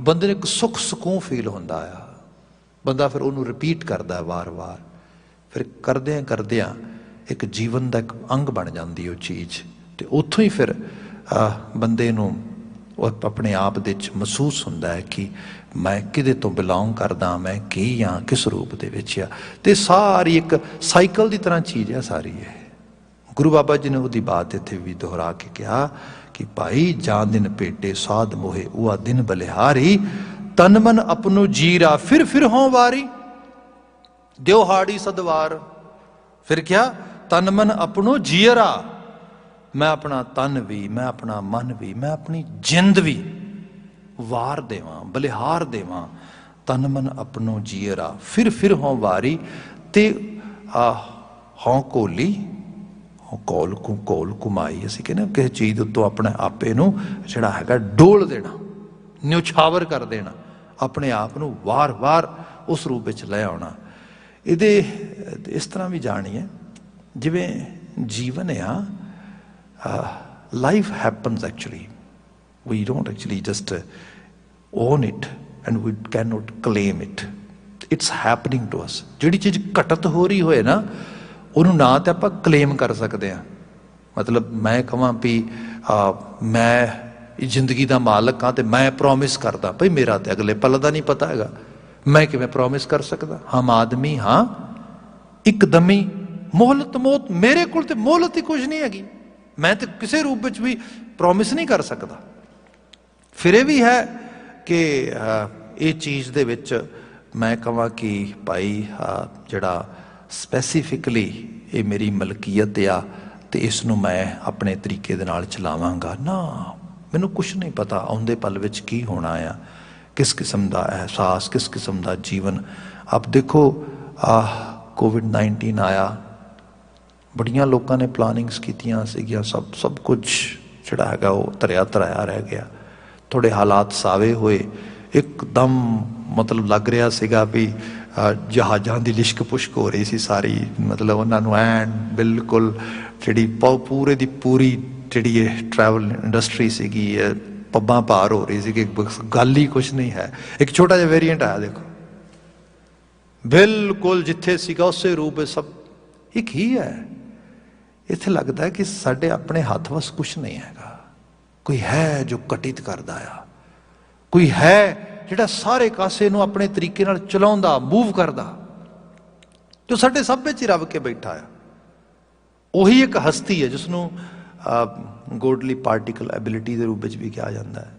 ਬੰਦੇ ਨੂੰ ਇੱਕ ਸੁੱਖ ਸਕੂਨ ਫੀਲ ਹੁੰਦਾ ਆ। ਬੰਦਾ ਫਿਰ ਉਹਨੂੰ ਰਿਪੀਟ ਕਰਦਾ ਵਾਰ-ਵਾਰ। ਫਿਰ ਕਰਦਿਆਂ ਇੱਕ ਜੀਵਨ ਦਾ ਇੱਕ ਅੰਗ ਬਣ ਜਾਂਦੀ ਉਹ ਚੀਜ਼। ਤੇ ਉੱਥੋਂ ਹੀ ਫਿਰ ਬੰਦੇ ਨੂੰ ਉਹ ਆਪਣੇ ਆਪ ਦੇ 'ਚ ਮਹਿਸੂਸ ਹੁੰਦਾ ਹੈ ਕਿ ਮੈਂ ਕਿਹਦੇ ਤੋਂ ਬਿਲੋਂਗ ਕਰਦਾ, ਮੈਂ ਕੀ ਹਾਂ, ਕਿਸ ਰੂਪ ਦੇ ਵਿੱਚ ਆ। ਤੇ ਸਾਰੀ ਇੱਕ ਸਾਈਕਲ ਦੀ ਤਰ੍ਹਾਂ ਚੀਜ਼ ਆ ਸਾਰੀ ਇਹ। ਗੁਰੂ ਬਾਬਾ ਜੀ ਨੇ ਉਹਦੀ ਬਾਤ ਇੱਥੇ ਵੀ ਦੁਹਰਾ ਕੇ ਕਿਹਾ ਕਿ ਭਾਈ ਜਾਂ ਦਿਨ ਭੇਟੇ ਸਾਧ ਮੋਹੇ ਉਹ ਦਿਨ ਬਲਿਹਾਰੀ, ਤਨ ਮਨ ਆਪਣੋ ਜੀਰਾ ਫਿਰ ਹੋਂ ਵਾਰੀ, ਦਿਉਹਾੜੀ ਸਦਵਾਰ। ਫਿਰ ਕਿਹਾ ਤਨ ਮਨ ਆਪਣੋ ਜੀਰਾ, ਮੈਂ ਆਪਣਾ ਤਨ ਵੀ, ਮੈਂ ਆਪਣਾ ਮਨ ਵੀ, ਮੈਂ ਆਪਣੀ ਜਿੰਦ ਵੀ ਵਾਰ ਦੇਵਾਂ, ਬਲਿਹਾਰ ਦੇਵਾਂ। ਤਨ ਮਨ ਆਪਣੋ ਜੀਰਾ ਫਿਰ ਹੋਂ ਵਾਰੀ। ਤੇ ਹੋਂ ਕੋਲੀ, ਕੋਲ ਕੁਮਾਈ। ਅਸੀਂ ਕਹਿੰਦੇ ਕਿਸੇ ਚੀਜ਼ ਉੱਤੋਂ ਆਪਣੇ ਆਪੇ ਨੂੰ ਜਿਹੜਾ ਹੈਗਾ ਡੋਲ ਦੇਣਾ, ਨਿਉਛਾਵਰ ਕਰ ਦੇਣਾ, ਆਪਣੇ ਆਪ ਨੂੰ ਵਾਰ-ਵਾਰ ਉਸ ਰੂਪ ਵਿੱਚ ਲੈ ਆਉਣਾ। ਇਹਦੇ ਇਸ ਤਰ੍ਹਾਂ ਵੀ ਜਾਣੀਏ ਜਿਵੇਂ ਜੀਵਨ ਆ, life happens actually. We don't actually just own it and we cannot claim it. It's happening to us. ਜਿਹੜੀ ਚੀਜ਼ ਘਟਤ ਹੋ ਰਹੀ ਹੋਏ ਨਾ, ਉਹਨੂੰ ਨਾ ਤਾਂ ਆਪਾਂ ਕਲੇਮ ਕਰ ਸਕਦੇ ਹਾਂ। ਮਤਲਬ ਮੈਂ ਕਹਾਂ ਵੀ ਮੈਂ ਜ਼ਿੰਦਗੀ ਦਾ ਮਾਲਕ ਹਾਂ ਤੇ ਮੈਂ ਪ੍ਰੋਮਿਸ ਕਰਦਾ, ਭਈ ਮੇਰਾ ਤੇ ਅਗਲੇ ਪਲ ਦਾ ਨਹੀਂ ਪਤਾ ਹੈਗਾ, ਮੈਂ ਕਿਵੇਂ ਪ੍ਰੋਮਿਸ ਕਰ ਸਕਦਾ? ਹਮ ਆਦਮੀ ਹਾਂ ਇੱਕਦਮੀ ਮੋਹਲਤ ਮੌਤ, ਮੇਰੇ ਕੋਲ ਤੇ ਮੋਹਲਤ ਹੀ ਕੁਝ ਨਹੀਂ ਹੈਗੀ, ਮੈਂ ਤੇ ਕਿਸੇ ਰੂਪ ਵਿੱਚ ਵੀ ਪ੍ਰੋਮਿਸ ਨਹੀਂ ਕਰ ਸਕਦਾ। ਫਿਰ ਇਹ ਵੀ ਹੈ ਕਿ ਇਹ ਚੀਜ਼ ਦੇ ਵਿੱਚ ਮੈਂ ਕਹਾਂ ਕਿ ਭਾਈ ਜਿਹੜਾ ਸਪੈਸੀਫਿਕਲੀ ਇਹ ਮੇਰੀ ਮਲਕੀਅਤ ਆ ਤੇ ਇਸ ਨੂੰ ਮੈਂ ਆਪਣੇ ਤਰੀਕੇ ਦੇ ਨਾਲ ਚਲਾਵਾਂਗਾ ਨਾ, ਮੈਨੂੰ ਕੁਛ ਨਹੀਂ ਪਤਾ ਆਉਂਦੇ ਪਲ ਵਿੱਚ ਕੀ ਹੋਣਾ ਆ, ਕਿਸ ਕਿਸਮ ਦਾ ਅਹਿਸਾਸ, ਕਿਸ ਕਿਸਮ ਦਾ ਜੀਵਨ। ਆਪ ਦੇਖੋ ਕੋਵਿਡ-19 ਆਇਆ, ਬੜੀਆਂ ਲੋਕਾਂ ਨੇ ਪਲਾਨਿੰਗਸ ਕੀਤੀਆਂ ਸੀਗੀਆਂ, ਸਭ ਕੁਝ ਜਿਹੜਾ ਹੈਗਾ ਉਹ ਧਰਿਆ ਰਹਿ ਗਿਆ। ਥੋੜੇ ਹਾਲਾਤ ਸਾਵੇ ਹੋਏ, ਇੱਕਦਮ ਮਤਲਬ ਲੱਗ ਰਿਹਾ ਸੀਗਾ ਵੀ ਜਹਾਜ਼ਾਂ ਦੀ ਲਿਸ਼ਕ ਪੁਸ਼ਕ ਹੋ ਰਹੀ ਸੀ ਸਾਰੀ। ਮਤਲਬ ਉਹਨਾਂ ਨੂੰ ਐਨ ਬਿਲਕੁਲ ਜਿਹੜੀ ਪੂਰੇ ਦੀ ਪੂਰੀ ਜਿਹੜੀ ਇਹ ਟਰੈਵਲ ਇੰਡਸਟਰੀ ਸੀਗੀ, ਇਹ ਪੱਬਾਂ ਪਾਰ ਹੋ ਰਹੀ ਸੀ ਕਿ ਗੱਲ ਹੀ ਕੁਛ ਨਹੀਂ ਹੈ। ਇੱਕ ਛੋਟਾ ਜਿਹਾ ਵੇਰੀਐਂਟ ਆਇਆ ਦੇਖੋ, ਬਿਲਕੁਲ ਜਿੱਥੇ ਸੀਗਾ ਉਸੇ ਰੂਪ ਸਭ ਇੱਕ ਹੀ ਹੈ। ਇੱਥੇ ਲੱਗਦਾ ਕਿ ਸਾਡੇ ਆਪਣੇ ਹੱਥ ਵਸ ਕੁਛ ਨਹੀਂ ਹੈਗਾ। ਕੋਈ ਹੈ ਜੋ ਘਟਿਤ ਕਰਦਾ ਆ, ਕੋਈ ਹੈ ਜਿਹੜਾ ਸਾਰੇ ਕਾਸੇ ਨੂੰ ਆਪਣੇ ਤਰੀਕੇ ਨਾਲ ਚਲਾਉਂਦਾ, ਮੂਵ ਕਰਦਾ, ਜੋ ਸਾਡੇ ਸਭ ਵਿੱਚ ਹੀ ਰੱਬ ਕੇ ਬੈਠਾ ਆ। ਉਹੀ ਇੱਕ ਹਸਤੀ ਹੈ ਜਿਸਨੂੰ ਗੋਡਲੀ ਪਾਰਟੀਕਲ ਐਬਿਲਿਟੀ ਦੇ ਰੂਪ ਵਿੱਚ ਵੀ ਕਿਹਾ ਜਾਂਦਾ ਹੈ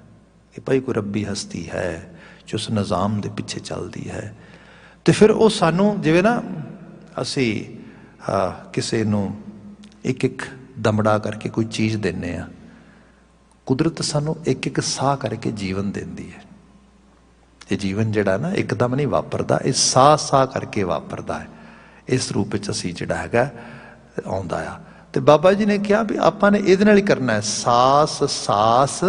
ਕਿ ਭਾਈ ਕੋਈ ਰੱਬੀ ਹਸਤੀ ਹੈ ਜੋ ਉਸ ਨਿਜ਼ਾਮ ਦੇ ਪਿੱਛੇ ਚੱਲਦੀ ਹੈ। ਤੇ ਫਿਰ ਉਹ ਸਾਨੂੰ ਜਿਵੇਂ ਨਾ ਅਸੀਂ ਕਿਸੇ ਨੂੰ ਇੱਕ ਇੱਕ ਦਮੜਾ ਕਰਕੇ ਕੋਈ ਚੀਜ਼ ਦਿੰਦੇ ਹਾਂ, ਕੁਦਰਤ ਸਾਨੂੰ ਇੱਕ ਇੱਕ ਸਾਹ ਕਰਕੇ ਜੀਵਨ ਦਿੰਦੀ ਹੈ। ਇਹ ਜੀਵਨ ਜਿਹੜਾ ਨਾ ਇੱਕਦਮ ਨਹੀਂ ਵਾਪਰਦਾ, ਇਹ ਸਾਹ ਸਾਹ ਕਰਕੇ ਵਾਪਰਦਾ ਹੈ। ਇਸ ਰੂਪ ਵਿੱਚ ਅਸੀਂ ਜਿਹੜਾ ਹੈਗਾ ਆਉਂਦਾ ਆ। ਤੇ ਬਾਬਾ ਜੀ ਨੇ ਕਿਹਾ ਵੀ ਆਪਾਂ ਨੇ ਇਹਦੇ ਨਾਲ ਹੀ ਕਰਨਾ ਹੈ, ਸਾਸ ਸਾਸ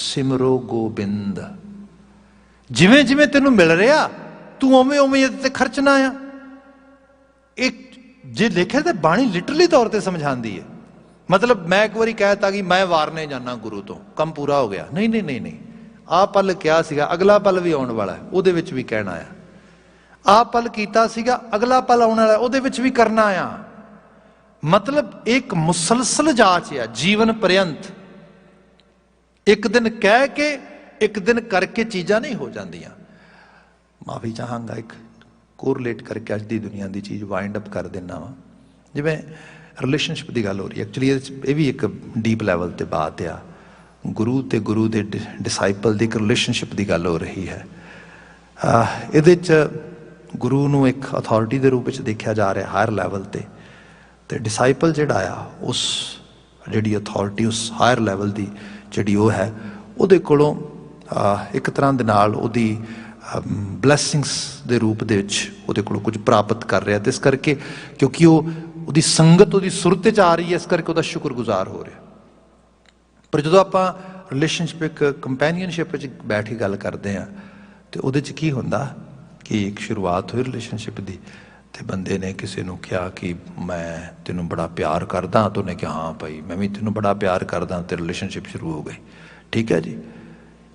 ਸਿਮਰੋ ਗੋਬਿੰਦ। ਜਿਵੇਂ ਜਿਵੇਂ ਤੈਨੂੰ ਮਿਲ ਰਿਹਾ ਤੂੰ ਉਵੇਂ ਉਵੇਂ ਇਹਦੇ ਤੇ ਖਰਚਣਾ ਆ। ਇਹ ਜੇ ਲਿਖਿਆ ਤਾਂ ਬਾਣੀ ਲਿਟਰਲੀ ਤੌਰ ਤੇ ਸਮਝਾਉਂਦੀ ਹੈ। ਮਤਲਬ ਮੈਂ ਇੱਕ ਵਾਰੀ ਕਹਿ ਤਾ ਕਿ ਮੈਂ ਵਾਰਨੇ ਜਾਣਾ ਗੁਰੂ ਤੋਂ, ਕੰਮ ਪੂਰਾ ਹੋ ਗਿਆ। ਨਹੀਂ ਨਹੀਂ ਨਹੀਂ ਨਹੀਂ, ਆਹ ਪਲ ਕਿਹਾ ਸੀਗਾ, ਅਗਲਾ ਪਲ ਵੀ ਆਉਣ ਵਾਲਾ ਹੈ, ਉਹਦੇ ਵਿੱਚ ਵੀ ਕਹਿਣਾ ਆ। ਆਹ ਪਲ ਕੀਤਾ ਸੀਗਾ, ਅਗਲਾ ਪਲ ਆਉਣ ਵਾਲਾ, ਉਹਦੇ ਵਿੱਚ ਵੀ ਕਰਨਾ ਆ। ਮਤਲਬ ਇੱਕ ਮੁਸਲਸਲ ਜਾਂਚ ਆ ਜੀਵਨ ਪਰਯੰਤ। ਇੱਕ ਦਿਨ ਕਹਿ ਕੇ ਇੱਕ ਦਿਨ ਕਰਕੇ ਚੀਜ਼ਾਂ ਨਹੀਂ ਹੋ ਜਾਂਦੀਆਂ। ਮਾਫੀ ਚਾਹਾਂਗਾ, ਇੱਕ ਕੋਰਲੇਟ ਕਰਕੇ ਅੱਜ ਦੀ ਦੁਨੀਆ ਦੀ ਚੀਜ਼ ਵਾਈਂਡ ਅਪ ਕਰ ਦਿੰਦਾ ਵਾਂ। ਜਿਵੇਂ ਰਿਲੇਸ਼ਨਸ਼ਿਪ ਦੀ ਗੱਲ ਹੋ ਰਹੀ ਹੈ, ਐਕਚੁਅਲੀ ਇਹ ਵੀ ਇੱਕ ਡੀਪ ਲੈਵਲ ਤੇ ਬਾਤ ਆ। ਗੁਰੂ ਤੇ ਗੁਰੂ ਦੇ ਡਿਸਾਈਪਲ ਦੀ ਇੱਕ ਰਿਲੇਸ਼ਨਸ਼ਿਪ ਦੀ ਗੱਲ ਹੋ ਰਹੀ ਹੈ। ਇਹਦੇ 'ਚ ਗੁਰੂ ਨੂੰ ਇੱਕ ਅਥਾਰਟੀ ਦੇ ਰੂਪ ਵਿੱਚ ਦੇਖਿਆ ਜਾ ਰਿਹਾ ਹਾਇਰ ਲੈਵਲ ਤੇ, ਤੇ ਡਿਸਾਈਪਲ ਜਿਹੜਾ ਆ ਉਸ ਜਿਹੜੀ ਅਥਾਰਟੀ ਉਸ ਹਾਇਰ ਲੈਵਲ ਦੀ ਜਿਹੜੀ ਉਹ ਹੈ, ਉਹਦੇ ਕੋਲੋਂ ਇੱਕ ਤਰ੍ਹਾਂ ਦੇ ਨਾਲ ਉਹਦੀ ਬਲੈਸਿੰਗਸ ਦੇ ਰੂਪ ਦੇ ਵਿੱਚ ਉਹਦੇ ਕੋਲੋਂ ਕੁਝ ਪ੍ਰਾਪਤ ਕਰ ਰਿਹਾ। ਤੇ ਇਸ ਕਰਕੇ ਕਿਉਂਕਿ ਉਹਦੀ ਸੰਗਤ ਉਹਦੀ ਸੁਰਤ 'ਚ ਆ ਰਹੀ ਹੈ, ਇਸ ਕਰਕੇ ਉਹਦਾ ਸ਼ੁਕਰਗੁਜ਼ਾਰ ਹੋ ਰਿਹਾ। ਪਰ ਜਦੋਂ ਆਪਾਂ ਰਿਲੇਸ਼ਨਸ਼ਿਪ ਇੱਕ ਕੰਪੈਨੀਅਨਸ਼ਿਪ ਵਿੱਚ ਬੈਠ ਕੇ ਗੱਲ ਕਰਦੇ ਹਾਂ ਤੇ ਉਹਦੇ 'ਚ ਕੀ ਹੁੰਦਾ ਕਿ ਇੱਕ ਸ਼ੁਰੂਆਤ ਹੋਈ ਰਿਲੇਸ਼ਨਸ਼ਿਪ ਦੀ, ਤੇ ਬੰਦੇ ਨੇ ਕਿਸੇ ਨੂੰ ਕਿਹਾ ਕਿ ਮੈਂ ਤੈਨੂੰ ਬੜਾ ਪਿਆਰ ਕਰਦਾ, ਤਾਂ ਉਹਨੇ ਕਿਹਾ ਹਾਂ ਭਾਈ ਮੈਂ ਵੀ ਤੈਨੂੰ ਬੜਾ ਪਿਆਰ ਕਰਦਾ, ਤੇ ਰਿਲੇਸ਼ਨਸ਼ਿਪ ਸ਼ੁਰੂ ਹੋ ਗਈ। ਠੀਕ ਹੈ ਜੀ।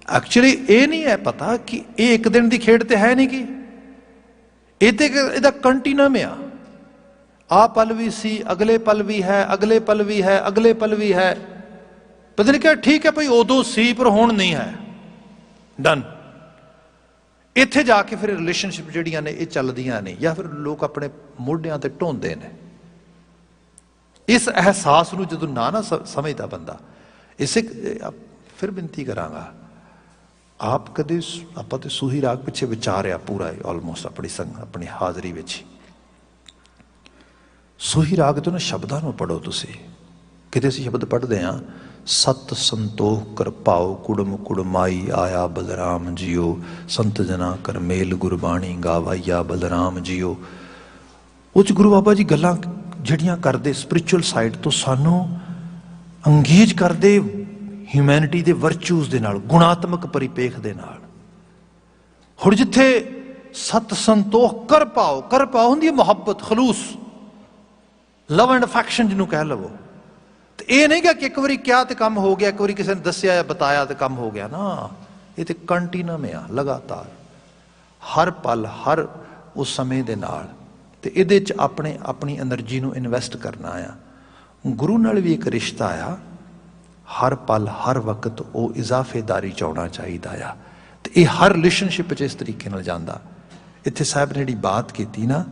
ਐਕਚੁਅਲੀ ਇਹ ਨਹੀਂ ਹੈ ਪਤਾ ਕਿ ਇਹ ਇੱਕ ਦਿਨ ਦੀ ਖੇਡ ਤੇ ਹੈ ਨਹੀਂ, ਕਿ ਇਹ ਤੇ ਇਹਦਾ ਕੰਟੀਨਮ ਆ। ਆਹ ਪਲ ਵੀ ਸੀ, ਅਗਲੇ ਪਲ ਵੀ ਹੈ, ਅਗਲੇ ਪਲ ਵੀ ਹੈ, ਅਗਲੇ ਪਲ ਵੀ ਹੈ। ਪਤਾ ਨਹੀਂ ਕਿਹਾ ਠੀਕ ਹੈ ਭਾਈ ਉਦੋਂ ਸੀ ਪਰ ਹੁਣ ਨਹੀਂ ਹੈ, ਡਨ। ਇੱਥੇ ਜਾ ਕੇ ਫਿਰ ਰਿਲੇਸ਼ਨਸ਼ਿਪ ਜਿਹੜੀਆਂ ਨੇ ਇਹ ਚੱਲਦੀਆਂ ਨੇ, ਜਾਂ ਫਿਰ ਲੋਕ ਆਪਣੇ ਮੋਢਿਆਂ ਤੇ ਢੋਂਦੇ ਨੇ। ਇਸ ਅਹਿਸਾਸ ਨੂੰ ਜਦੋਂ ਨਾ ਸਮਝਦਾ ਬੰਦਾ, ਇਸੇ ਫਿਰ ਬੇਨਤੀ ਕਰਾਂਗਾ, ਆਪ ਕਦੇ ਆਪਾਂ ਤੇ ਸੂਹੀ ਰਾਗ ਪਿੱਛੇ ਵਿਚਾਰਿਆ ਪੂਰਾ ਆਲਮੋਸਟ ਆਪਣੀ ਹਾਜ਼ਰੀ ਵਿੱਚ। ਸੂਹੀ ਰਾਗ ਤੋਂ ਨਾ ਸ਼ਬਦਾਂ ਨੂੰ ਪੜ੍ਹੋ ਤੁਸੀਂ। ਕਿਤੇ ਅਸੀਂ ਸ਼ਬਦ ਪੜ੍ਹਦੇ ਹਾਂ, ਸਤ ਸੰਤੋਖ ਕਰ ਭਾਉ ਕੁੜਮ ਕੁੜਮਾਈ ਆਇਆ ਬਲਰਾਮ ਜੀਓ, ਸੰਤ ਜਨਾ ਕਰ ਮੇਲ ਗੁਰਬਾਣੀ ਗਾਵਾਈਆ ਬਲਰਾਮ ਜੀਓ। ਉਹ 'ਚ ਗੁਰੂ ਬਾਬਾ ਜੀ ਗੱਲਾਂ ਜਿਹੜੀਆਂ ਕਰਦੇ ਸਪਿਰਿਚੁਅਲ ਸਾਈਡ ਤੋਂ ਸਾਨੂੰ ਅੰਗੇਜ ਕਰਦੇ ਹਿਊਮੈਨਿਟੀ ਦੇ ਵਰਚੂਜ਼ ਦੇ ਨਾਲ, ਗੁਣਾਤਮਕ ਪਰਿਪੇਖ ਦੇ ਨਾਲ। ਹੁਣ ਜਿੱਥੇ ਸਤ ਸੰਤੋਖ ਕਰ ਪਾਓ ਹੁੰਦੀ ਹੈ ਮੁਹੱਬਤ, ਖਲੂਸ, ਲਵ ਐਂਡ ਅਫੈਕਸ਼ਨ ਜਿਹਨੂੰ ਕਹਿ ਲਵੋ। ਤੇ ਇਹ ਨਹੀਂ ਕਿ ਇੱਕ ਵਾਰੀ ਕਿਹਾ ਤੇ ਕੰਮ ਹੋ ਗਿਆ, ਇੱਕ ਵਾਰੀ ਕਿਸੇ ਨੇ ਦੱਸਿਆ ਜਾਂ ਬਤਾਇਆ ਤੇ ਕੰਮ ਹੋ ਗਿਆ ਨਾ। ਇਹ ਤੇ ਕੰਟੀਨਮ ਆ, ਲਗਾਤਾਰ, ਹਰ ਪਲ, ਹਰ ਉਸ ਸਮੇਂ ਦੇ ਨਾਲ। ਤੇ ਇਹਦੇ 'ਚ ਆਪਣੀ ਐਨਰਜੀ ਨੂੰ ਇਨਵੈਸਟ ਕਰਨਾ ਆ। ਗੁਰੂ ਨਾਲ ਵੀ ਇੱਕ ਰਿਸ਼ਤਾ ਆ, ਹਰ ਪਲ ਹਰ ਵਕਤ ਉਹ ਇਜ਼ਾਫੇਦਾਰੀ 'ਚ ਆਉਣਾ ਚਾਹੀਦਾ ਆ। ਤੇ ਇਹ ਹਰ ਰਿਲੇਸ਼ਨਸ਼ਿਪ 'ਚ ਇਸ ਤਰੀਕੇ ਨਾਲ ਜਾਂਦਾ। ਇੱਥੇ ਸਾਹਿਬ ਨੇ ਜਿਹੜੀ ਬਾਤ ਕੀਤੀ ਨਾ,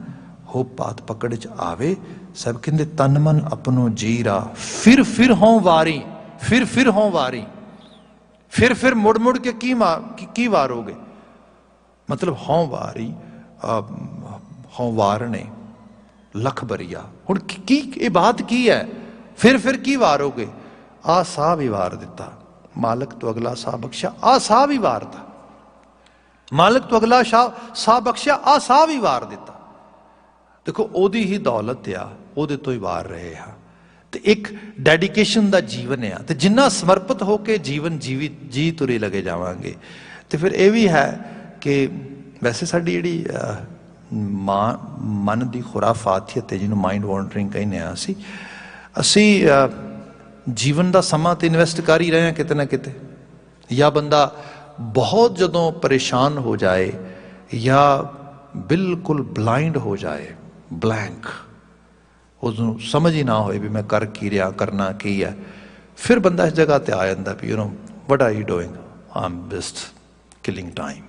ਹੋ ਪਾਤ ਪਕੜ 'ਚ ਆਵੇ। ਸਾਹਿਬ ਕਹਿੰਦੇ ਤਨ ਮਨ ਆਪਣੋ ਜੀਰਾ, ਫਿਰ ਹੋਂ ਵਾਰੀ, ਫਿਰ ਹੋਂ ਵਾਰੀ। ਫਿਰ ਮੁੜ ਕੇ ਕੀ ਵਾਰੋਗੇ? ਮਤਲਬ ਹੋਂ ਵਾਰੀ, ਹੋਂ ਵਾਰਨੇ ਲੱਖ ਬਰੀਆ। ਹੁਣ ਕੀ ਇਹ ਬਾਤ ਕੀ ਹੈ? ਫਿਰ ਕੀ ਵਾਰੋਗੇ? ਆ ਸਾਹ ਵੀ ਵਾਰ ਦਿੱਤਾ ਮਾਲਕ ਤੋਂ ਅਗਲਾ ਸਾਹ ਬਖਸ਼ਿਆ, ਆ ਸਾਹ ਵੀ ਵਾਰਤਾ ਮਾਲਕ ਤੋਂ ਅਗਲਾ ਸਾਹ ਬਖਸ਼ਿਆ, ਆ ਸਾਹ ਵੀ ਵਾਰ ਦਿੱਤਾ। ਦੇਖੋ ਉਹਦੀ ਹੀ ਦੌਲਤ ਆ, ਉਹਦੇ ਤੋਂ ਹੀ ਵਾਰ ਰਹੇ ਆ। ਤੇ ਇੱਕ ਡੈਡੀਕੇਸ਼ਨ ਦਾ ਜੀਵਨ ਆ, ਤੇ ਜਿੰਨਾ ਸਮਰਪਿਤ ਹੋ ਕੇ ਜੀਵਨ ਜੀ ਤੁਰੇ ਲਗੇ ਜਾਵਾਂਗੇ। ਤੇ ਫਿਰ ਇਹ ਵੀ ਹੈ ਕਿ ਵੈਸੇ ਸਾਡੀ ਜਿਹੜੀ ਮਨ ਦੀ ਖੁਰਾਫਾਤੀਅਤ ਹੈ, ਜਿਹਨੂੰ ਮਾਈਂਡ ਵਾਂਡਰਿੰਗ ਕਹਿੰਦੇ ਹਾਂ, ਅਸੀਂ ਜੀਵਨ ਦਾ ਸਮਾਂ ਤੇ ਇਨਵੈਸਟ ਕਰ ਹੀ ਰਹੇ ਹਾਂ ਕਿਤੇ ਨਾ ਕਿਤੇ। ਜਾਂ ਬੰਦਾ ਬਹੁਤ ਜਦੋਂ ਪਰੇਸ਼ਾਨ ਹੋ ਜਾਏ ਜਾਂ ਬਿਲਕੁਲ ਬਲਾਈਂਡ ਹੋ ਜਾਏ, ਬਲੈਂਕ, ਉਸਨੂੰ ਸਮਝ ਹੀ ਨਾ ਹੋਏ ਵੀ ਮੈਂ ਕਰ ਕੀ ਰਿਹਾ, ਕਰਨਾ ਕੀ ਹੈ, ਫਿਰ ਬੰਦਾ ਇਸ ਜਗ੍ਹਾ ਤੇ ਆ ਜਾਂਦਾ ਵੀ what are you doing, I'm just killing time.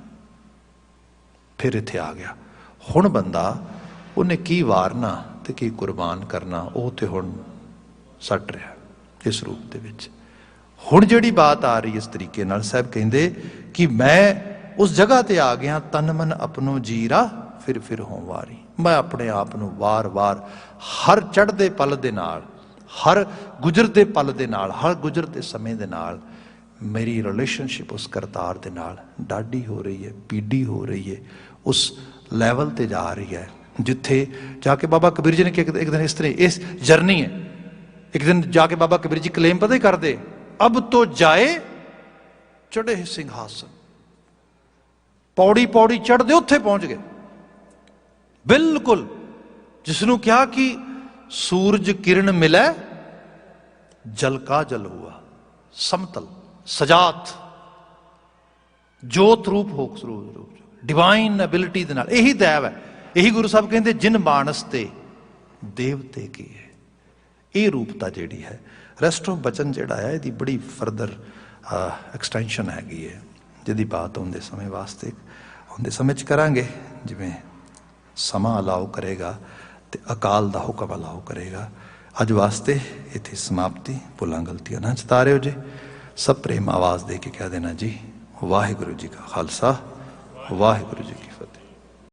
ਫਿਰ ਇੱਥੇ ਆ ਗਿਆ। ਹੁਣ ਬੰਦਾ ਉਹਨੇ ਕੀ ਵਾਰਨਾ ਤੇ ਕੀ ਕੁਰਬਾਨ ਕਰਨਾ, ਉਹ ਤੇ ਹੁਣ ਸੱਟ ਰਿਹਾ। इस रूप दे विच। हुण जिहड़ी बात आ रही इस तरीके नाल, साहब कहिंदे कि मैं उस जगह ते आ गया, तन मन अपनो जीरा फिर हों वारी। मैं अपने आप नूं वार वार हर चढ़दे पल दे नाल, हर गुजरदे पल दे नाल, हर गुजरदे समय दे नाल मेरी रिलेशनशिप उस करतार दे नाल डाढ़ी हो रही है, पीढ़ी हो रही है, उस लैवल ते जा रही है जिथे जाके बाबा कबीर जी ने एक दिन इस तरह इस जर्नी है। एक दिन जाके बाबा कबीर जी क्लेम पता ही कर दे, अब तो जाए चढ़े सिंहासन, पौड़ी पौड़ी चढ़ते उत्थे पहुंच गए बिल्कुल। जिसनों क्या कि सूरज किरण मिले जल का जल हुआ, समतल सजात जोत रूप हो, डिवाइन एबिलिटी दे नाल। यही दैव है, यही गुरु साहब कहते जिन मानस ते देवते की है। ये रूपता जिहड़ी है, रेस्ट ऑफ बचन जिहड़ा है इसकी बड़ी फरदर एक्सटेंशन हैगी है, जिहदी बात आउंदे समय वास्ते आउंदे समय च करांगे, जिवें समा अलाउ करेगा तो अकाल दा हुक्म अलाउ करेगा। अज वास्ते इत्थे समाप्ति। भुलां गलतियां ना चितारिओ जी। सब प्रेम आवाज़ दे के कह देना जी, वाहिगुरु जी का खालसा, वाहिगुरु जी की